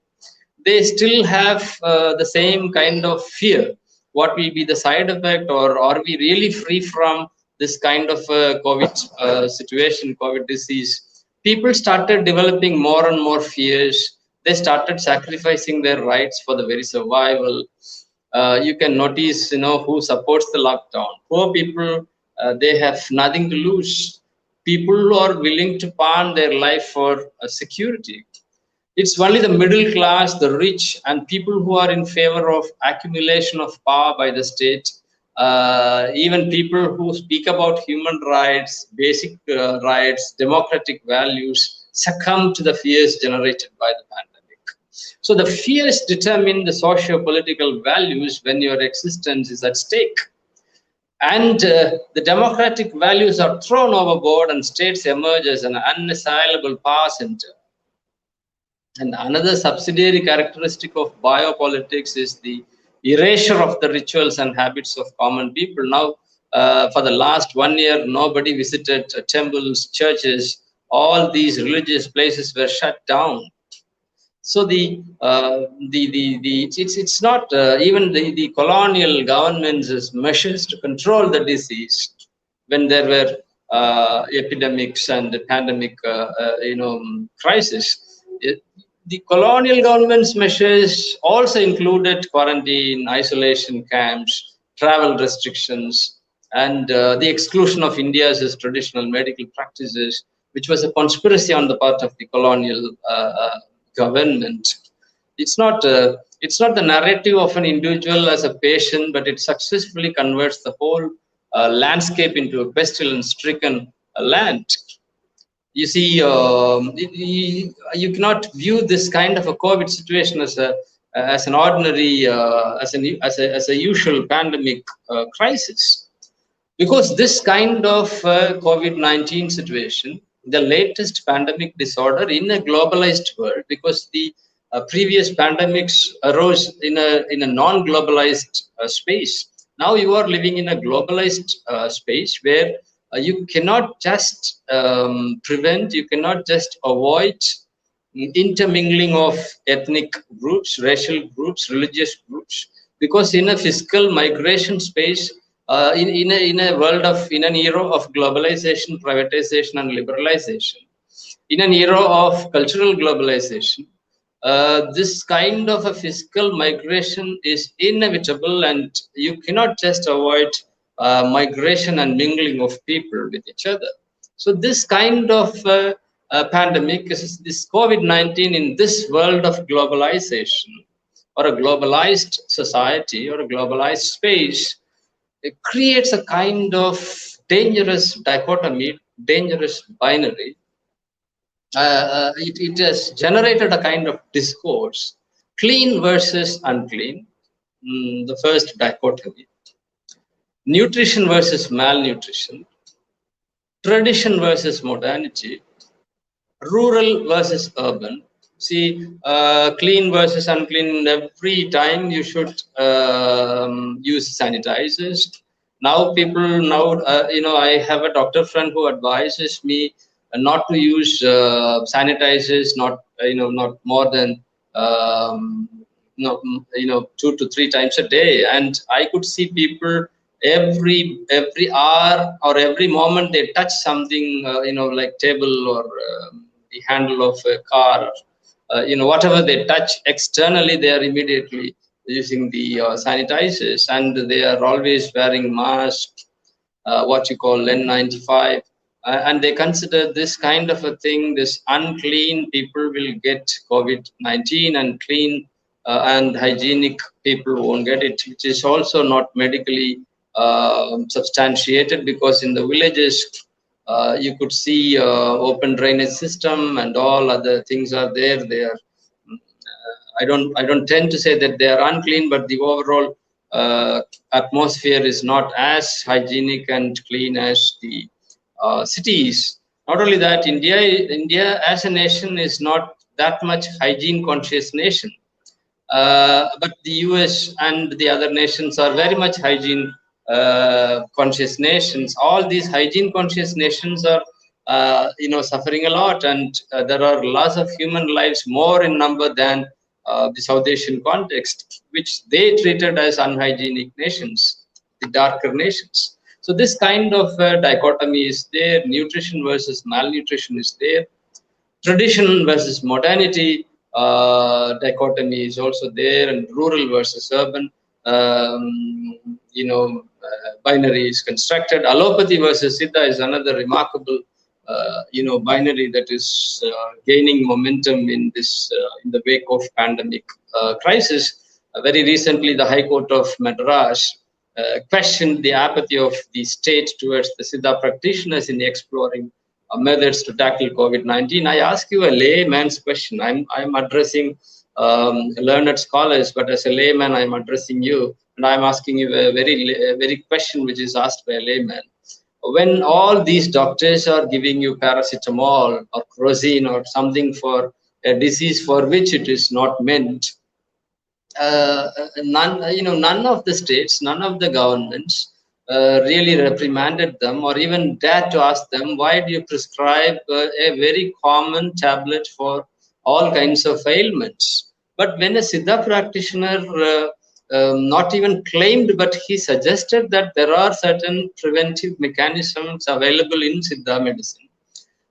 [SPEAKER 4] They still have the same kind of fear. What will be the side effect, or are we really free from this kind of COVID situation, COVID disease? People started developing more and more fears. They started sacrificing their rights for the very survival. You can notice, who supports the lockdown. Poor people, they have nothing to lose. People who are willing to pawn their life for security. It's only the middle class, the rich, and people who are in favor of accumulation of power by the state. Even people who speak about human rights, basic rights, democratic values, succumb to the fears generated by the pandemic. So the fears determine the socio-political values when your existence is at stake. And the democratic values are thrown overboard, and states emerge as an unassailable power center. And another subsidiary characteristic of biopolitics is the erasure of the rituals and habits of common people. Now, for the last 1 year, nobody visited temples, churches. All these religious places were shut down. So it's not even the colonial governments' measures to control the disease when there were epidemics and pandemic, crisis. The colonial government's measures also included quarantine, isolation camps, travel restrictions, and the exclusion of India's traditional medical practices, which was a conspiracy on the part of the colonial government. It's not the narrative of an individual as a patient, but it successfully converts the whole landscape into a pestilence-stricken land. You see, you cannot view this kind of a COVID situation as an ordinary, as a usual pandemic crisis, because this kind of COVID-19 situation, the latest pandemic disorder in a globalized world, because the previous pandemics arose in a non-globalized space. Now you are living in a globalized space where you cannot just prevent, you cannot just avoid intermingling of ethnic groups, racial groups, religious groups, because in a fiscal migration space, in a world of, in an era of globalization, privatization, and liberalization, in an era of cultural globalization, this kind of a fiscal migration is inevitable, and you cannot just avoid migration and mingling of people with each other. So this kind of pandemic, this COVID-19 in this world of globalization, or a globalized society, or a globalized space, it creates a kind of dangerous dichotomy, dangerous binary. It has generated a kind of discourse, clean versus unclean, the first dichotomy. Nutrition versus malnutrition, tradition versus modernity, rural versus urban. See, clean versus unclean, every time you should use sanitizers. Now people now, I have a doctor friend who advises me not to use sanitizers, not more than no, 2 to 3 times a day. And I could see people every hour or every moment they touch something, like table or the handle of a car, whatever they touch externally, they are immediately using the sanitizers, and they are always wearing masks, what you call N95, and they consider this kind of a thing, this unclean people will get COVID-19 and clean and hygienic people won't get it, which is also not medically substantiated, because in the villages you could see open drainage system and all other things are there. They are I don't tend to say that they are unclean, but the overall atmosphere is not as hygienic and clean as the cities. Not only that, India as a nation is not that much hygiene conscious nation, but the US and the other nations are very much hygiene conscious nations. All these hygiene conscious nations are suffering a lot, and there are lots of human lives more in number than the South Asian context, which they treated as unhygienic nations, the darker nations. So this kind of dichotomy is there. Nutrition versus malnutrition is there. Tradition versus modernity dichotomy is also there, and rural versus urban binary is constructed. Allopathy versus Siddha is another remarkable binary that is gaining momentum in this in the wake of pandemic crisis. Very recently, the High Court of Madras questioned the apathy of the state towards the Siddha practitioners in exploring methods to tackle COVID-19. I ask you a layman's question. I'm addressing learned scholars, but as a layman, I'm addressing you, and I'm asking you a very question which is asked by a layman. When all these doctors are giving you paracetamol or crocin or something for a disease for which it is not meant, none of the states, none of the governments really reprimanded them or even dared to ask them, why do you prescribe a very common tablet for all kinds of ailments? But when a Siddha practitioner not even claimed, but he suggested that there are certain preventive mechanisms available in Siddha medicine,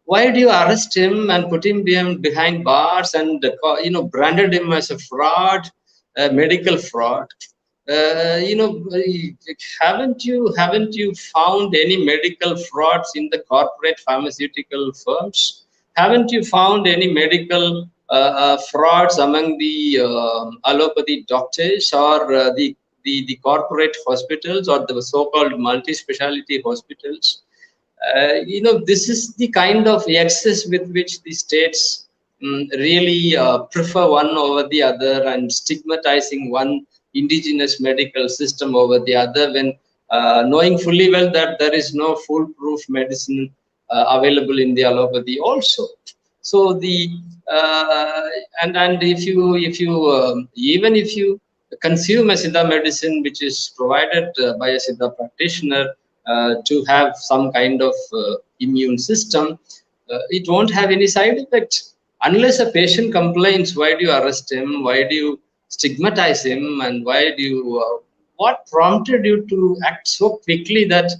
[SPEAKER 4] why do you arrest him and put him behind bars and branded him as a fraud, a medical fraud? Haven't you found any medical frauds in the corporate pharmaceutical firms? Haven't you found any medical frauds among the allopathy doctors or the corporate hospitals or the so-called multi-speciality hospitals? This is the kind of excess with which the states really prefer one over the other and stigmatizing one indigenous medical system over the other, when knowing fully well that there is no foolproof medicine available in the allopathy also. So the and if you even if you consume a Siddha medicine which is provided by a Siddha practitioner to have some kind of immune system, it won't have any side effect unless a patient complains. Why do you arrest him? Why do you stigmatize him? And why do you what prompted you to act so quickly that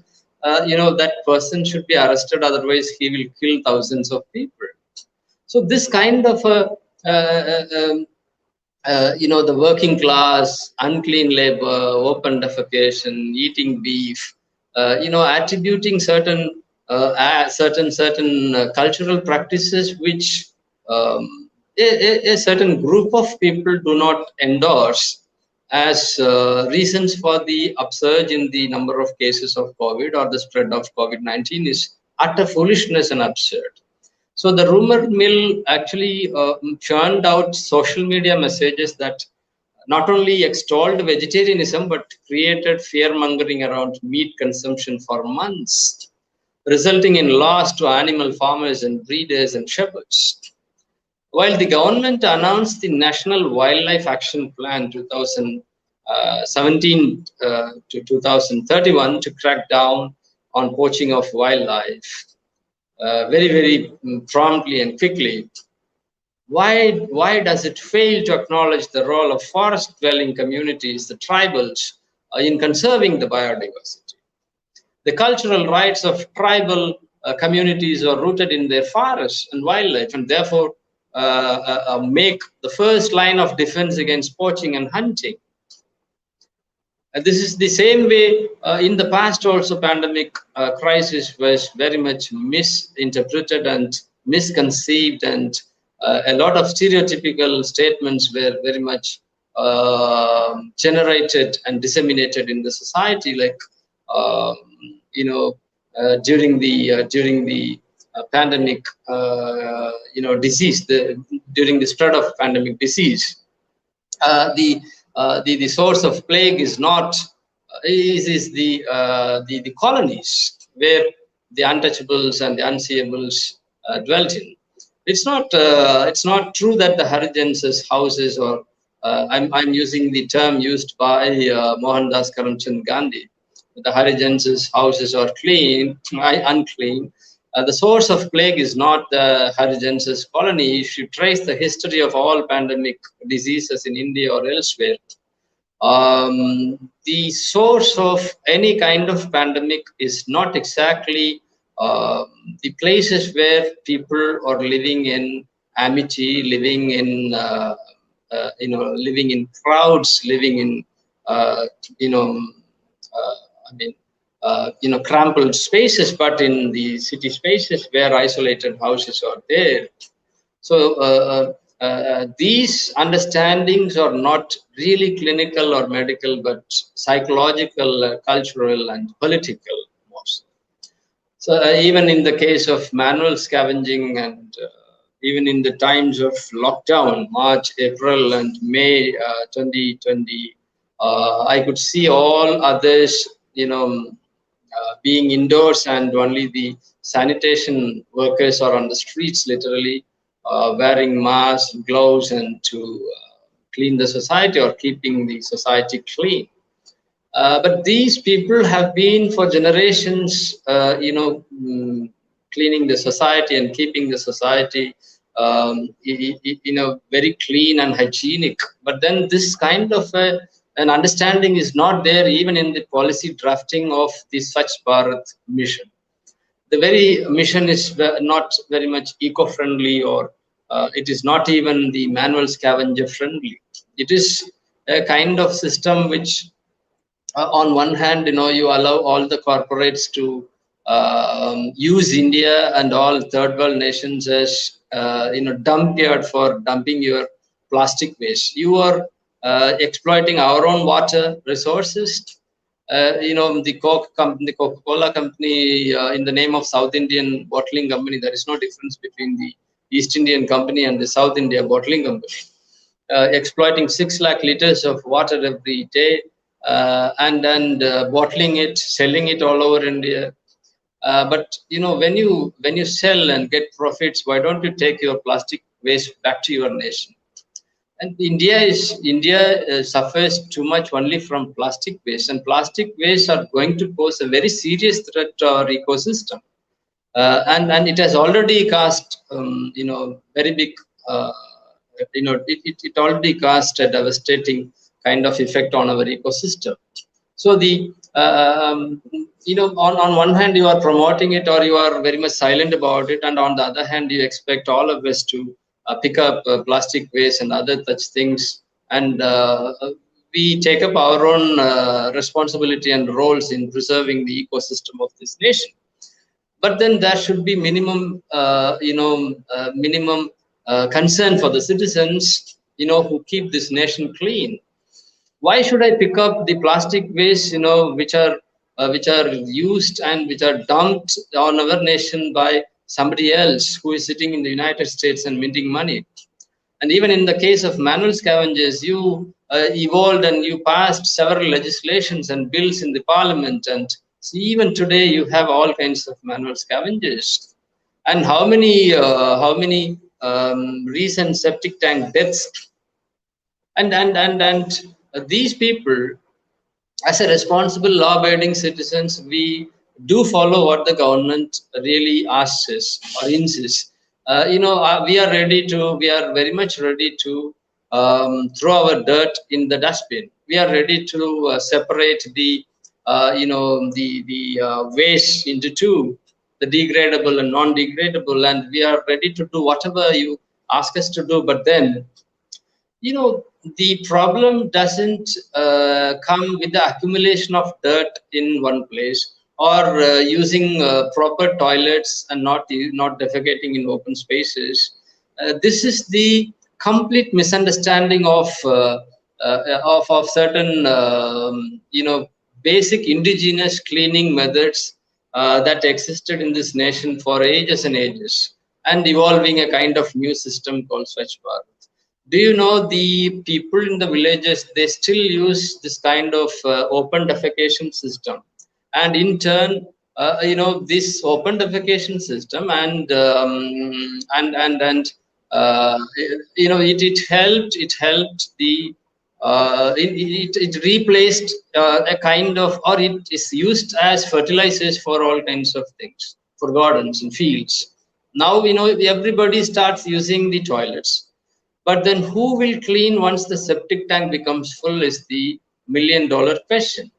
[SPEAKER 4] that person should be arrested, otherwise he will kill thousands of people? So this kind of the working class, unclean labor, open defecation, eating beef, attributing certain cultural practices which a certain group of people do not endorse as reasons for the upsurge in the number of cases of COVID or the spread of COVID-19 is utter foolishness and absurd. So the rumor mill actually churned out social media messages that not only extolled vegetarianism, but created fear-mongering around meat consumption for months, resulting in loss to animal farmers and breeders and shepherds. While the government announced the National Wildlife Action Plan 2019 17 to 2031 to crack down on poaching of wildlife very, very promptly and quickly. Why does it fail to acknowledge the role of forest-dwelling communities, the tribals, in conserving the biodiversity? The cultural rights of tribal communities are rooted in their forests and wildlife, and therefore make the first line of defense against poaching and hunting. And this is the same way in the past also. Pandemic crisis was very much misinterpreted and misconceived, and a lot of stereotypical statements were very much generated and disseminated in the society, like during the pandemic disease, during the spread of pandemic disease, the source of plague is not is the colonies where the untouchables and the unseeables dwelt in. It's not true that the Harijan's houses, or I'm using the term used by Mohandas Karamchand Gandhi, the Harijan's houses are unclean. The source of plague is not the Harijan's colony. If you trace the history of all pandemic diseases in India or elsewhere, the source of any kind of pandemic is not exactly the places where people are living in amity, living in living in crowds, living in crumpled spaces, but in the city spaces where isolated houses are there. So these understandings are not really clinical or medical, but psychological, cultural, and political most. So even in the case of manual scavenging, and even in the times of lockdown, March, April, and May 2020, I could see all others, being indoors, and only the sanitation workers are on the streets, literally wearing masks, gloves, and to clean the society or keeping the society clean. But these people have been for generations, cleaning the society and keeping the society, very clean and hygienic. But then this kind of an understanding is not there even in the policy drafting of the Swachh Bharat mission. The very mission is not very much eco-friendly, or it is not even the manual scavenger friendly. It is a kind of system which, on one hand, you allow all the corporates to use India and all third world nations as dump yard for dumping your plastic waste. You are exploiting our own water resources. The Coca-Cola company, in the name of South Indian bottling company, there is no difference between the East Indian company and the South India bottling company. Exploiting 6 lakh liters of water every day, and bottling it, selling it all over India. But when you sell and get profits, why don't you take your plastic waste back to your nation? And India suffers too much only from plastic waste, and plastic waste are going to pose a very serious threat to our ecosystem. And it has already caused very big it already caused a devastating kind of effect on our ecosystem. So the on one hand you are promoting it, or you are very much silent about it, and on the other hand you expect all of us to pick up plastic waste and other such things, and we take up our own responsibility and roles in preserving the ecosystem of this nation. But then there should be minimum concern for the citizens, who keep this nation clean. Why should I pick up the plastic waste, which are used and which are dumped on our nation by somebody else who is sitting in the United States and minting money? And even in the case of manual scavengers, you evolved and you passed several legislations and bills in the parliament, and so even today you have all kinds of manual scavengers. And how many recent septic tank deaths, and these people, as a responsible law-abiding citizens, we do follow what the government really asks us or insists. We are very much ready to throw our dirt in the dustbin. We are ready to separate the waste into two, the degradable and non-degradable, and we are ready to do whatever you ask us to do. But then, the problem doesn't come with the accumulation of dirt in one place, or using proper toilets and not defecating in open spaces. This is the complete misunderstanding of certain basic indigenous cleaning methods that existed in this nation for ages and ages, and evolving a kind of new system called Swachh Bharat. Do you know the people in the villages, they still use this kind of open defecation system, and in turn, this open defecation system it helped the it replaced a kind of, or it is used as fertilizers for all kinds of things, for gardens and fields. Now everybody starts using the toilets. But then who will clean once the septic tank becomes full is the million-dollar question.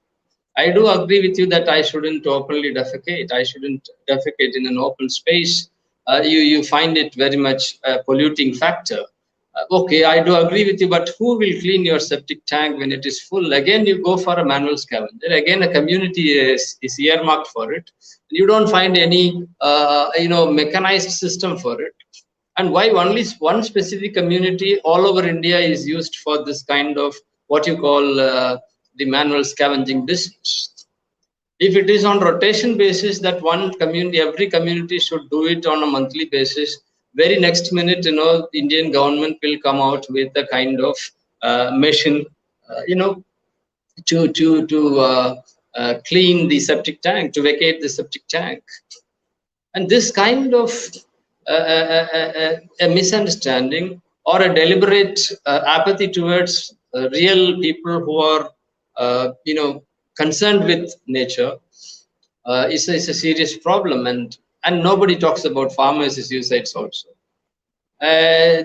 [SPEAKER 4] I do agree with you that I shouldn't openly defecate. I shouldn't defecate in an open space. You find it very much a polluting factor. Okay, I do agree with you, but who will clean your septic tank when it is full? Again, you go for a manual scavenger. Again, a community is earmarked for it. You don't find any mechanized system for it. And why only one specific community all over India is used for this kind of what you call the manual scavenging business? If it is on rotation basis, that one community, every community should do it on a monthly basis. Very next minute, the Indian government will come out with a kind of machine, to clean the septic tank, to vacate the septic tank. And this kind of a misunderstanding or a deliberate apathy towards real people who are concerned with nature is a serious problem, and nobody talks about farmers' suicides also.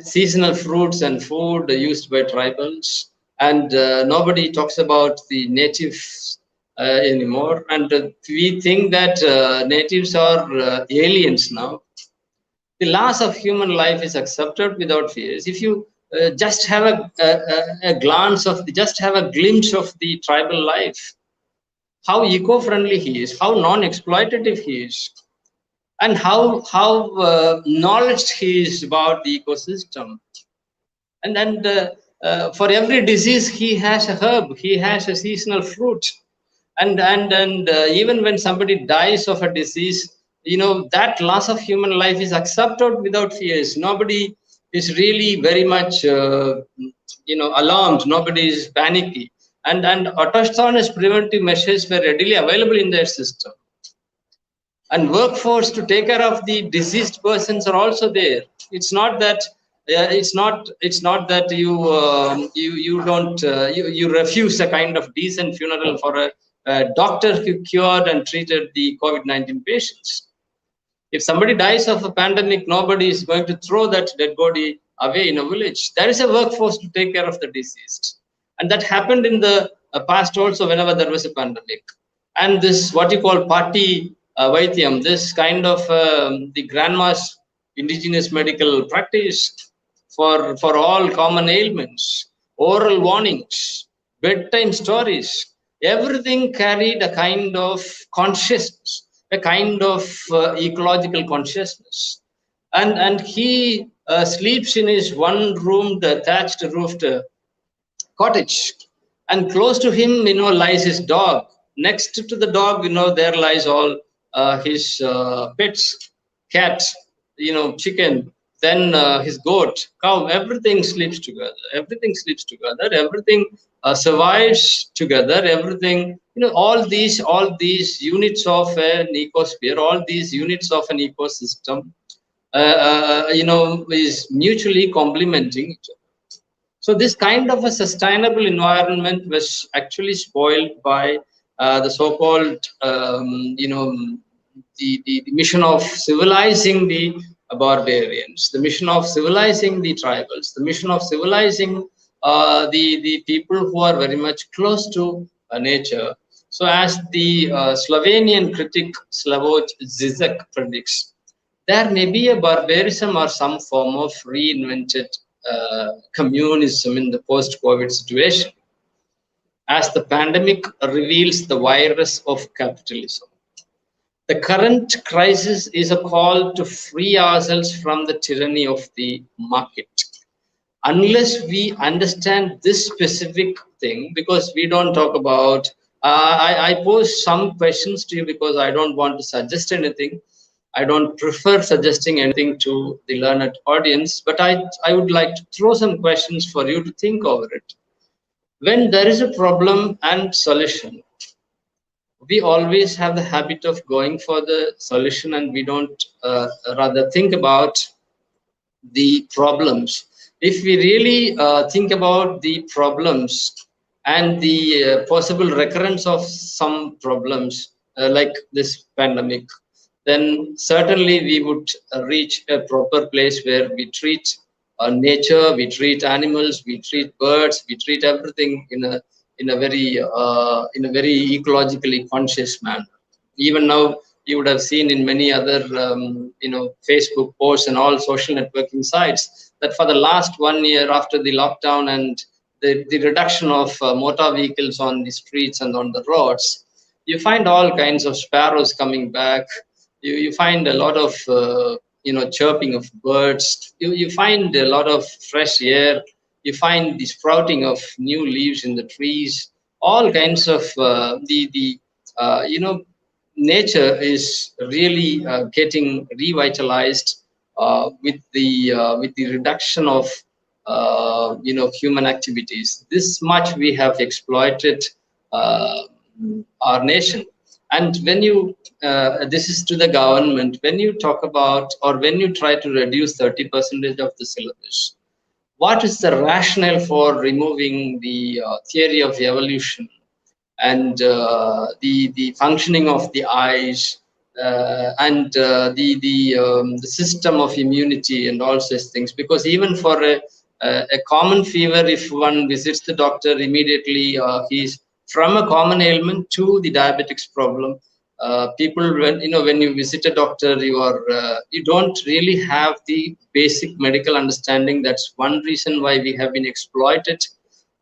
[SPEAKER 4] Seasonal fruits and food used by tribals, and nobody talks about the natives anymore. And we think that natives are aliens now. The loss of human life is accepted without fears. If you just have a glance of, just have a glimpse of the tribal life, how eco-friendly he is, how non-exploitative he is, and how knowledge he is about the ecosystem. And for every disease, he has a herb, he has a seasonal fruit. And even when somebody dies of a disease, that loss of human life is accepted without fears. Nobody is really very much, alarmed. Nobody is panicky. And autochthonous preventive measures were readily available in their system. And workforce to take care of the deceased persons are also there. It's not that you refuse a kind of decent funeral for a doctor who cured and treated the COVID-19 patients. If somebody dies of a pandemic, nobody is going to throw that dead body away in a village. There is a workforce to take care of the deceased. And that happened in the past also whenever there was a pandemic. And this, what you call party Vaidyam, this kind of the grandma's indigenous medical practice for all common ailments, oral warnings, bedtime stories, everything carried a kind of consciousness, a kind of ecological consciousness. And he sleeps in his one-roomed, thatched roofed cottage, and close to him, lies his dog. Next to the dog, there lies all his pets, cat, chicken, then his goat, cow. Everything sleeps together. Everything sleeps together. Everything survives together. Everything, all these units of an ecosphere, all these units of an ecosystem, is mutually complementing each other. So this kind of a sustainable environment was actually spoiled by the so-called, the mission of civilizing the barbarians, the mission of civilizing the tribals, the mission of civilizing the people who are very much close to nature. So as the Slovenian critic Slavoj Zizek predicts, there may be a barbarism or some form of reinvented communism in the post-COVID situation, as the pandemic reveals the virus of capitalism. The current crisis is a call to free ourselves from the tyranny of the market. Unless we understand this specific thing, because we don't talk about, I pose some questions to you because I don't want to suggest anything. I don't prefer suggesting anything to the learned audience, but I would like to throw some questions for you to think over it. When there is a problem and solution, we always have the habit of going for the solution, and we don't rather think about the problems. If we really think about the problems and the possible recurrence of some problems like this pandemic, then certainly we would reach a proper place where we treat nature, we treat animals, we treat birds, we treat everything in a very ecologically conscious manner. Even now, you would have seen in many other Facebook posts and all social networking sites that for the last 1 year after the lockdown and the reduction of motor vehicles on the streets and on the roads, you find all kinds of sparrows coming back. You find a lot of chirping of birds. You find a lot of fresh air. You find the sprouting of new leaves in the trees. All kinds of nature is really getting revitalized with the reduction of human activities. This much we have exploited our nation. And when you, this is to the government, when you talk about, or when you try to reduce 30% of the syllabus, what is the rationale for removing the theory of evolution and the functioning of the eyes and the system of immunity and all such things? Because even for a common fever, if one visits the doctor immediately, he's from a common ailment to the diabetics problem. People, when you visit a doctor, you don't really have the basic medical understanding. That's one reason why we have been exploited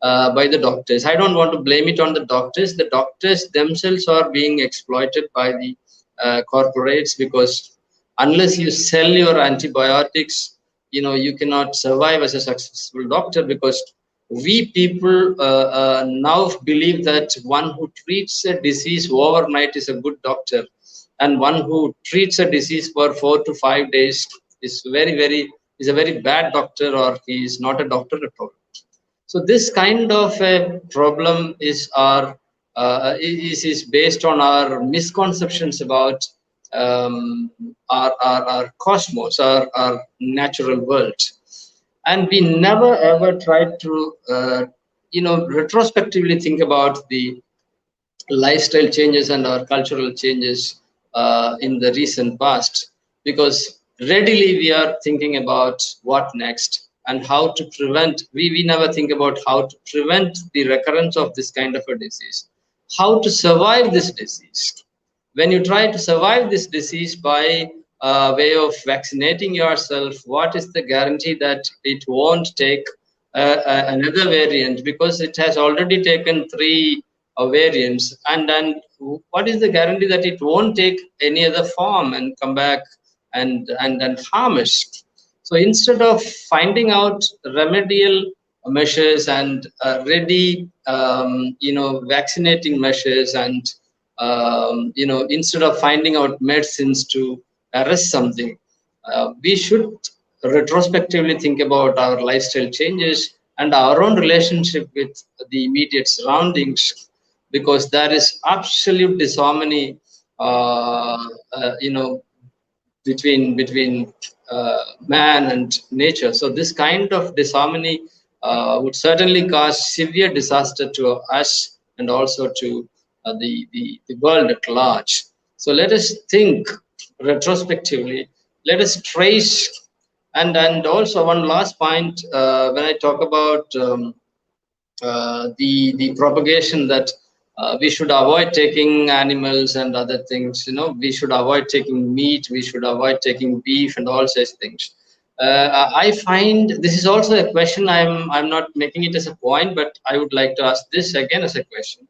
[SPEAKER 4] by the doctors. I don't want to blame it on the doctors. The doctors themselves are being exploited by the corporates, because unless you sell your antibiotics, you cannot survive as a successful doctor, because we people now believe that one who treats a disease overnight is a good doctor, and one who treats a disease for 4 to 5 days is a very bad doctor, or he is not a doctor at all. So this kind of a problem is is based on our misconceptions about our cosmos, our natural world. And we never ever tried to, retrospectively think about the lifestyle changes and our cultural changes in the recent past, because readily we are thinking about what next and how to prevent. We never think about how to prevent the recurrence of this kind of a disease, how to survive this disease. When you try to survive this disease by way of vaccinating yourself, what is the guarantee that it won't take another variant, because it has already taken 3 variants, and then what is the guarantee that it won't take any other form and come back and harm us? So instead of finding out remedial measures and ready vaccinating measures, and instead of finding out medicines to arrest something, we should retrospectively think about our lifestyle changes and our own relationship with the immediate surroundings, because there is absolute disharmony between man and nature. So this kind of disharmony would certainly cause severe disaster to us and also to the world at large. So let us think retrospectively. Let us trace, and also one last point when I talk about the propagation that we should avoid taking animals and other things. We should avoid taking meat. We should avoid taking beef and all such things. I find this is also a question. I'm not making it as a point, but I would like to ask this again as a question.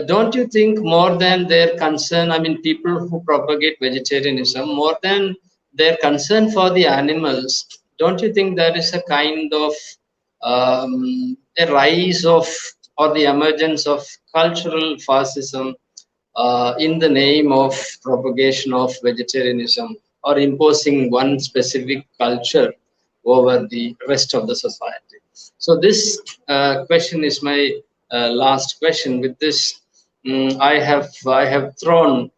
[SPEAKER 4] Don't you think more than their concern, I mean, people who propagate vegetarianism, more than their concern for the animals, don't you think there is a kind of a rise of or the emergence of cultural fascism in the name of propagation of vegetarianism or imposing one specific culture over the rest of the society? So this question is my last question. With this, I have thrown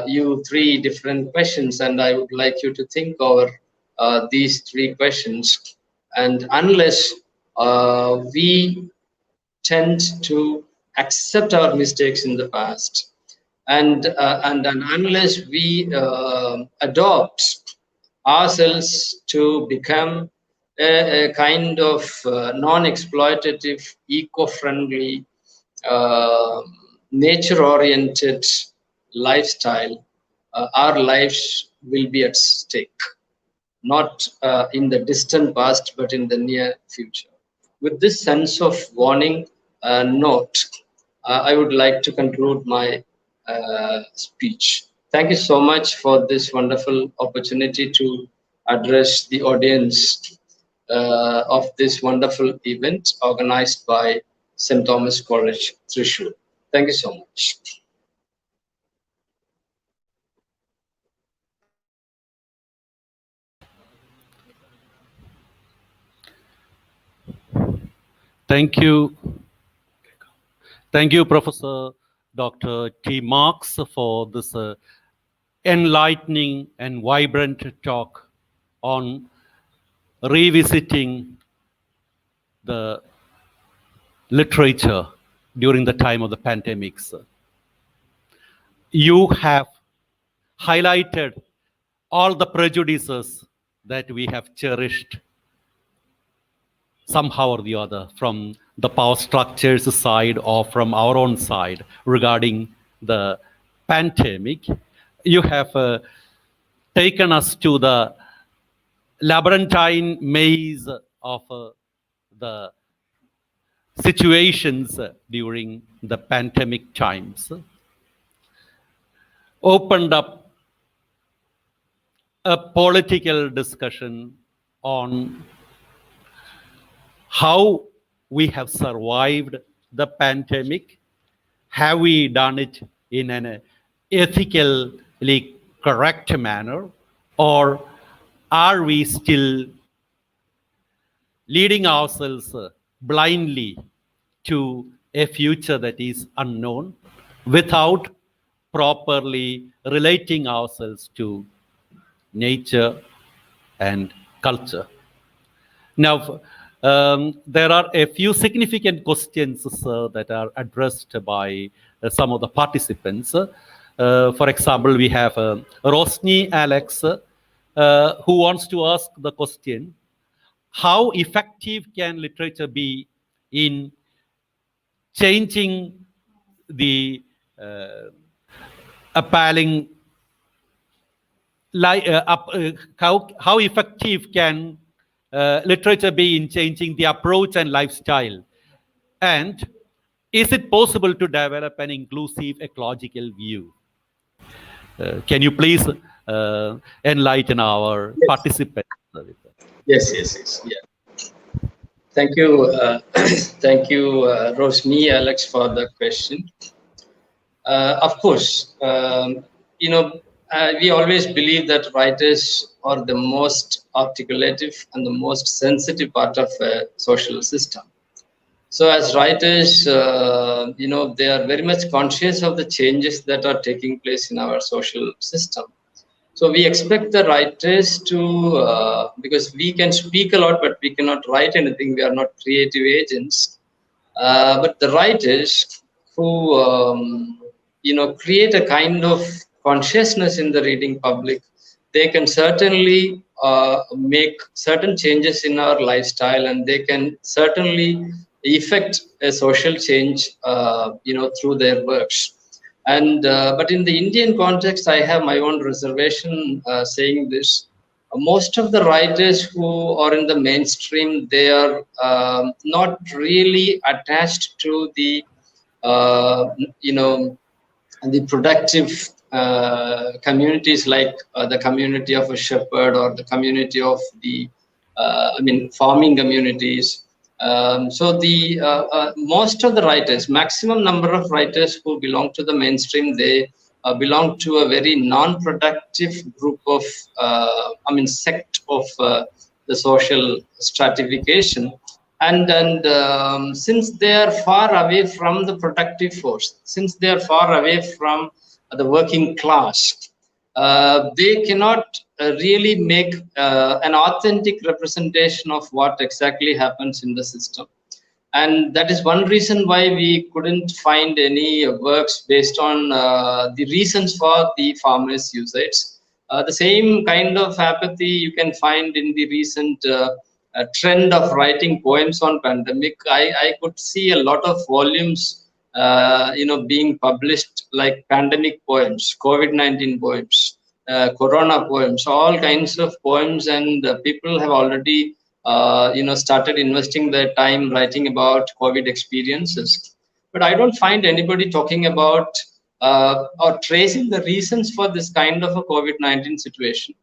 [SPEAKER 4] you three different questions, and I would like you to think over these three questions. And unless we tend to accept our mistakes in the past, and unless we adopt ourselves to become a kind of non-exploitative, eco-friendly, nature-oriented lifestyle, our lives will be at stake, not in the distant past, but in the near future. With this sense of warning note, I would like to conclude my speech. Thank you so much for this wonderful opportunity to address the audience of this wonderful event organized by St. Thomas College, Thrissur. Thank you so much.
[SPEAKER 2] Thank you. Thank you, Professor Dr. T. Marx, for this enlightening and vibrant talk on revisiting the literature during the time of the pandemics. You have highlighted all the prejudices that we have cherished somehow or the other, from the power structures side or from our own side regarding the pandemic. You have taken us to the labyrinthine maze of the situations during the pandemic times, opened up a political discussion on how we have survived the pandemic. Have we done it in an ethically correct manner, or are we still leading ourselves blindly to a future that is unknown without properly relating ourselves to nature and culture? Now, there are a few significant questions that are addressed by some of the participants. For example, we have Rosny Alex, who wants to ask the question, how effective can literature be in changing the appalling, how effective can literature be in changing the approach and lifestyle? And is it possible to develop an inclusive ecological view? Can you please enlighten our participants?
[SPEAKER 4] Yes. Yeah. Thank you, thank you, Rosmi, Alex, for the question. Of course, we always believe that writers are the most articulative and the most sensitive part of a social system. So as writers, they are very much conscious of the changes that are taking place in our social system. So we expect the writers to, because we can speak a lot, but we cannot write anything. We are not creative agents. But the writers who, create a kind of consciousness in the reading public, they can certainly make certain changes in our lifestyle, and they can certainly effect a social change, through their works. And but in the Indian context, I have my own reservation saying this. Most of the writers who are in the mainstream, they are not really attached to the, the productive communities, like the community of a shepherd or the community of the, farming communities. So the most of the writers, maximum number of writers who belong to the mainstream, they belong to a very non-productive group of, sect of the social stratification. And since they are far away from the productive force, since they are far away from the working class, they cannot really make an authentic representation of what exactly happens in the system. And that is one reason why we couldn't find any works based on the reasons for the farmers' suicides. The same kind of apathy you can find in the recent trend of writing poems on pandemic. I could see a lot of volumes, being published, like pandemic poems, COVID-19 poems, Corona poems, all kinds of poems, and people have already started investing their time writing about COVID experiences. But I don't find anybody talking about or tracing the reasons for this kind of a COVID-19 situation.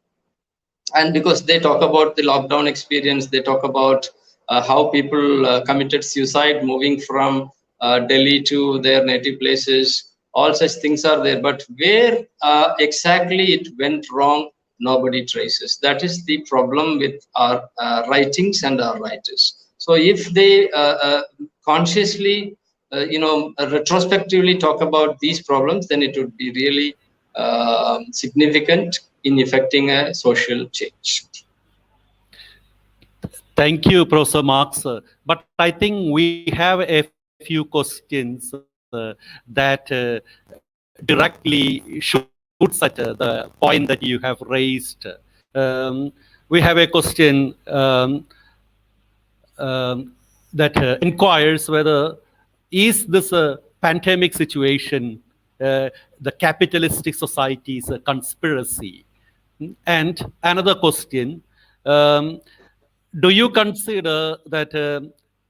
[SPEAKER 4] And because they talk about the lockdown experience, they talk about how people committed suicide moving from Delhi to their native places. All such things are there. But where exactly it went wrong, nobody traces. That is the problem with our writings and our writers. So if they consciously, retrospectively talk about these problems, then it would be really significant in effecting a social change.
[SPEAKER 2] Thank you, Professor Marx. But I think we have a few questions that directly shoots at the point that you have raised. We have a question that inquires whether is this a pandemic situation the capitalistic society's conspiracy? And another question, do you consider that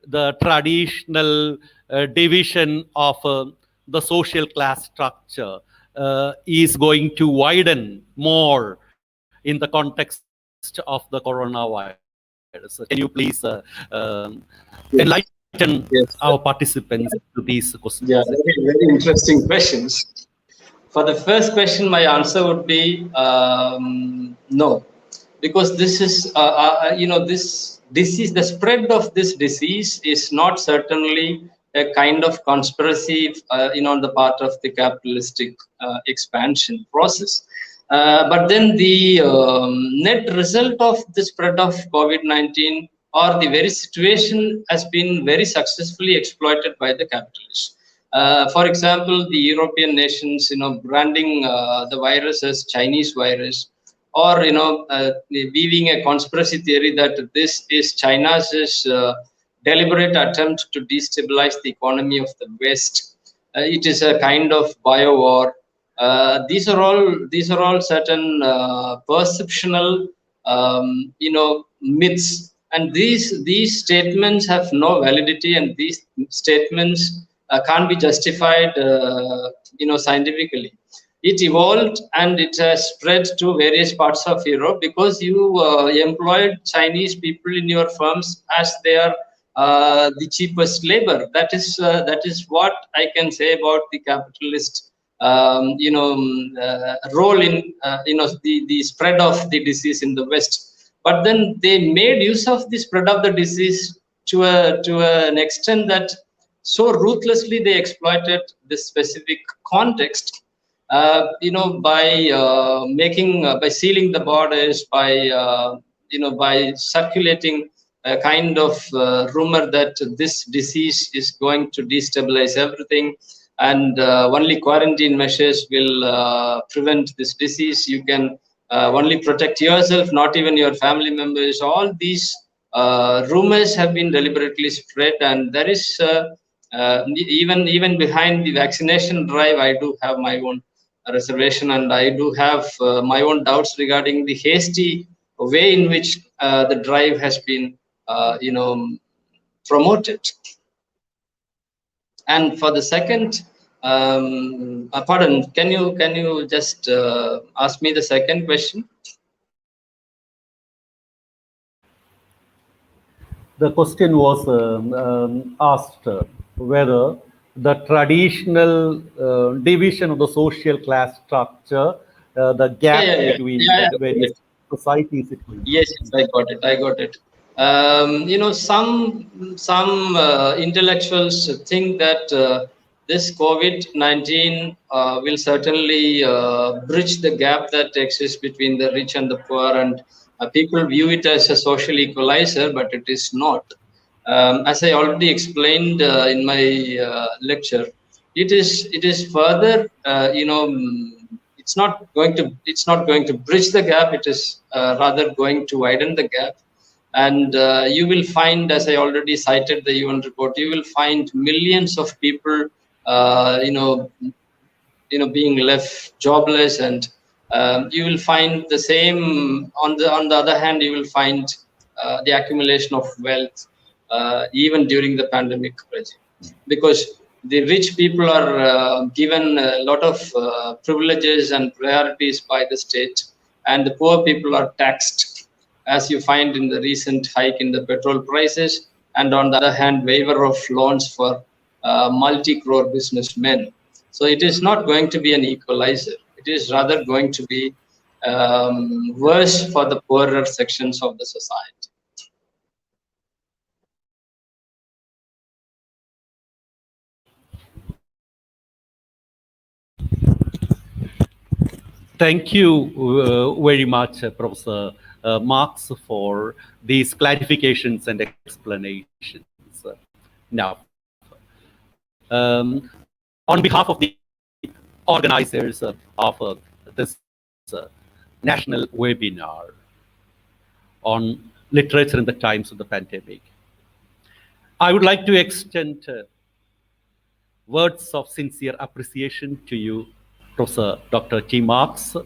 [SPEAKER 2] the traditional division of the social class structure is going to widen more in the context of the coronavirus? Can you please enlighten our participants to these questions?
[SPEAKER 4] Yeah, very interesting questions. For the first question, my answer would be no, because this is, this disease, the spread of this disease is not certainly a kind of conspiracy, on the part of the capitalistic expansion process. But then the net result of the spread of COVID-19 or the very situation has been very successfully exploited by the capitalists. For example, the European nations, branding the virus as Chinese virus, or weaving a conspiracy theory that this is China's deliberate attempt to destabilize the economy of the West. It is a kind of bio war. These are all certain perceptional, myths, and these statements have no validity, and these statements can't be justified, scientifically. It evolved and it has spread to various parts of Europe because you employed Chinese people in your firms as they are the cheapest labor. That is what I can say about the capitalist, role in the spread of the disease in the West. But then they made use of the spread of the disease to an extent that so ruthlessly they exploited this specific context by making, by sealing the borders, by circulating a kind of rumor that this disease is going to destabilize everything, and only quarantine measures will prevent this disease. You can only protect yourself, not even your family members. All these rumors have been deliberately spread, and there is even behind the vaccination drive, I do have my own reservation, and I do have my own doubts regarding the hasty way in which the drive has been, promoted. And for the second, pardon, can you just ask me the second question?
[SPEAKER 2] The question was asked whether the traditional division of the social class structure, the gap between the various societies.
[SPEAKER 4] Yes, I got it. Some intellectuals think that this COVID-19 will certainly bridge the gap that exists between the rich and the poor, and people view it as a social equalizer, but it is not. As I already explained in my lecture, it is further, it's not going to bridge the gap. It is rather going to widen the gap. And you will find, as I already cited the UN report, you will find millions of people, being left jobless, and you will find the same. On the other hand, you will find the accumulation of wealth even during the pandemic, because the rich people are given a lot of privileges and priorities by the state, and the poor people are taxed, as you find in the recent hike in the petrol prices, and on the other hand, waiver of loans for multi-crore businessmen. So it is not going to be an equalizer. It is rather going to be worse for the poorer sections of the society.
[SPEAKER 2] Thank you very much, Professor Marx, for these clarifications and explanations. Now, on behalf of the organizers of this national webinar on literature in the times of the pandemic, I would like to extend words of sincere appreciation to you, Professor Dr. T. Marx.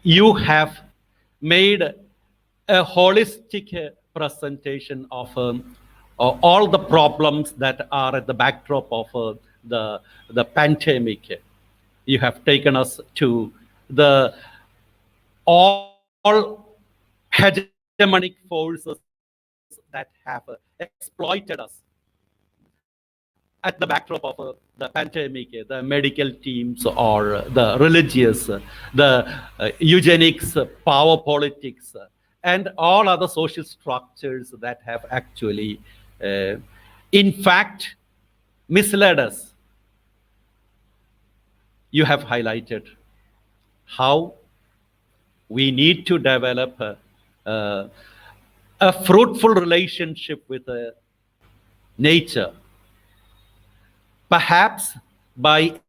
[SPEAKER 2] You have made a holistic presentation of all the problems that are at the backdrop of the pandemic. You have taken us to the all hegemonic forces that have exploited us at the backdrop of the pandemic, the medical teams or the religious, the eugenics, power politics, and all other social structures that have actually, in fact, misled us. You have highlighted how we need to develop a fruitful relationship with nature, perhaps by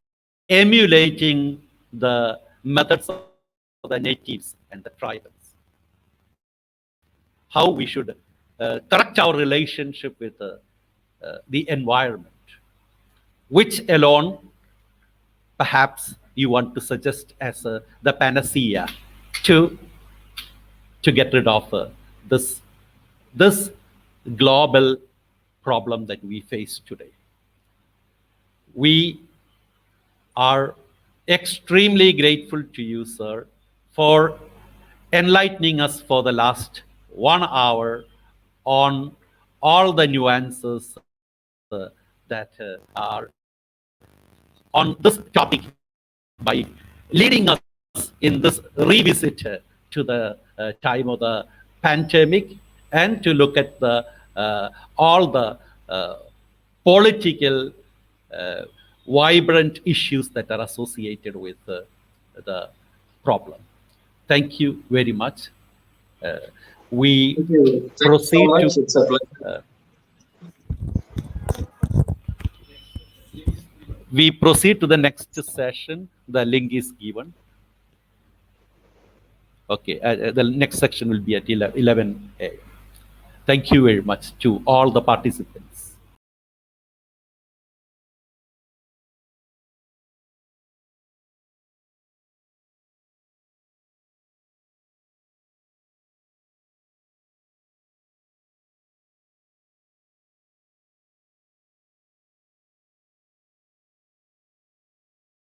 [SPEAKER 2] emulating the methods of the natives and the tribals. How we should correct our relationship with the environment, which alone perhaps you want to suggest as the panacea to get rid of this global problem that we face today. We are extremely grateful to you, sir, for enlightening us for the last 1 hour on all the nuances that are on this topic, by leading us in this revisit to the time of the pandemic, and to look at all the political vibrant issues that are associated with the problem. Thank you very much. We
[SPEAKER 4] Thank you so
[SPEAKER 2] proceed
[SPEAKER 4] much.
[SPEAKER 2] to
[SPEAKER 4] It's a pleasure.
[SPEAKER 2] we proceed to the next session. The link is given. Okay, the next section will be at 11 a.m. Thank you very much to all the participants.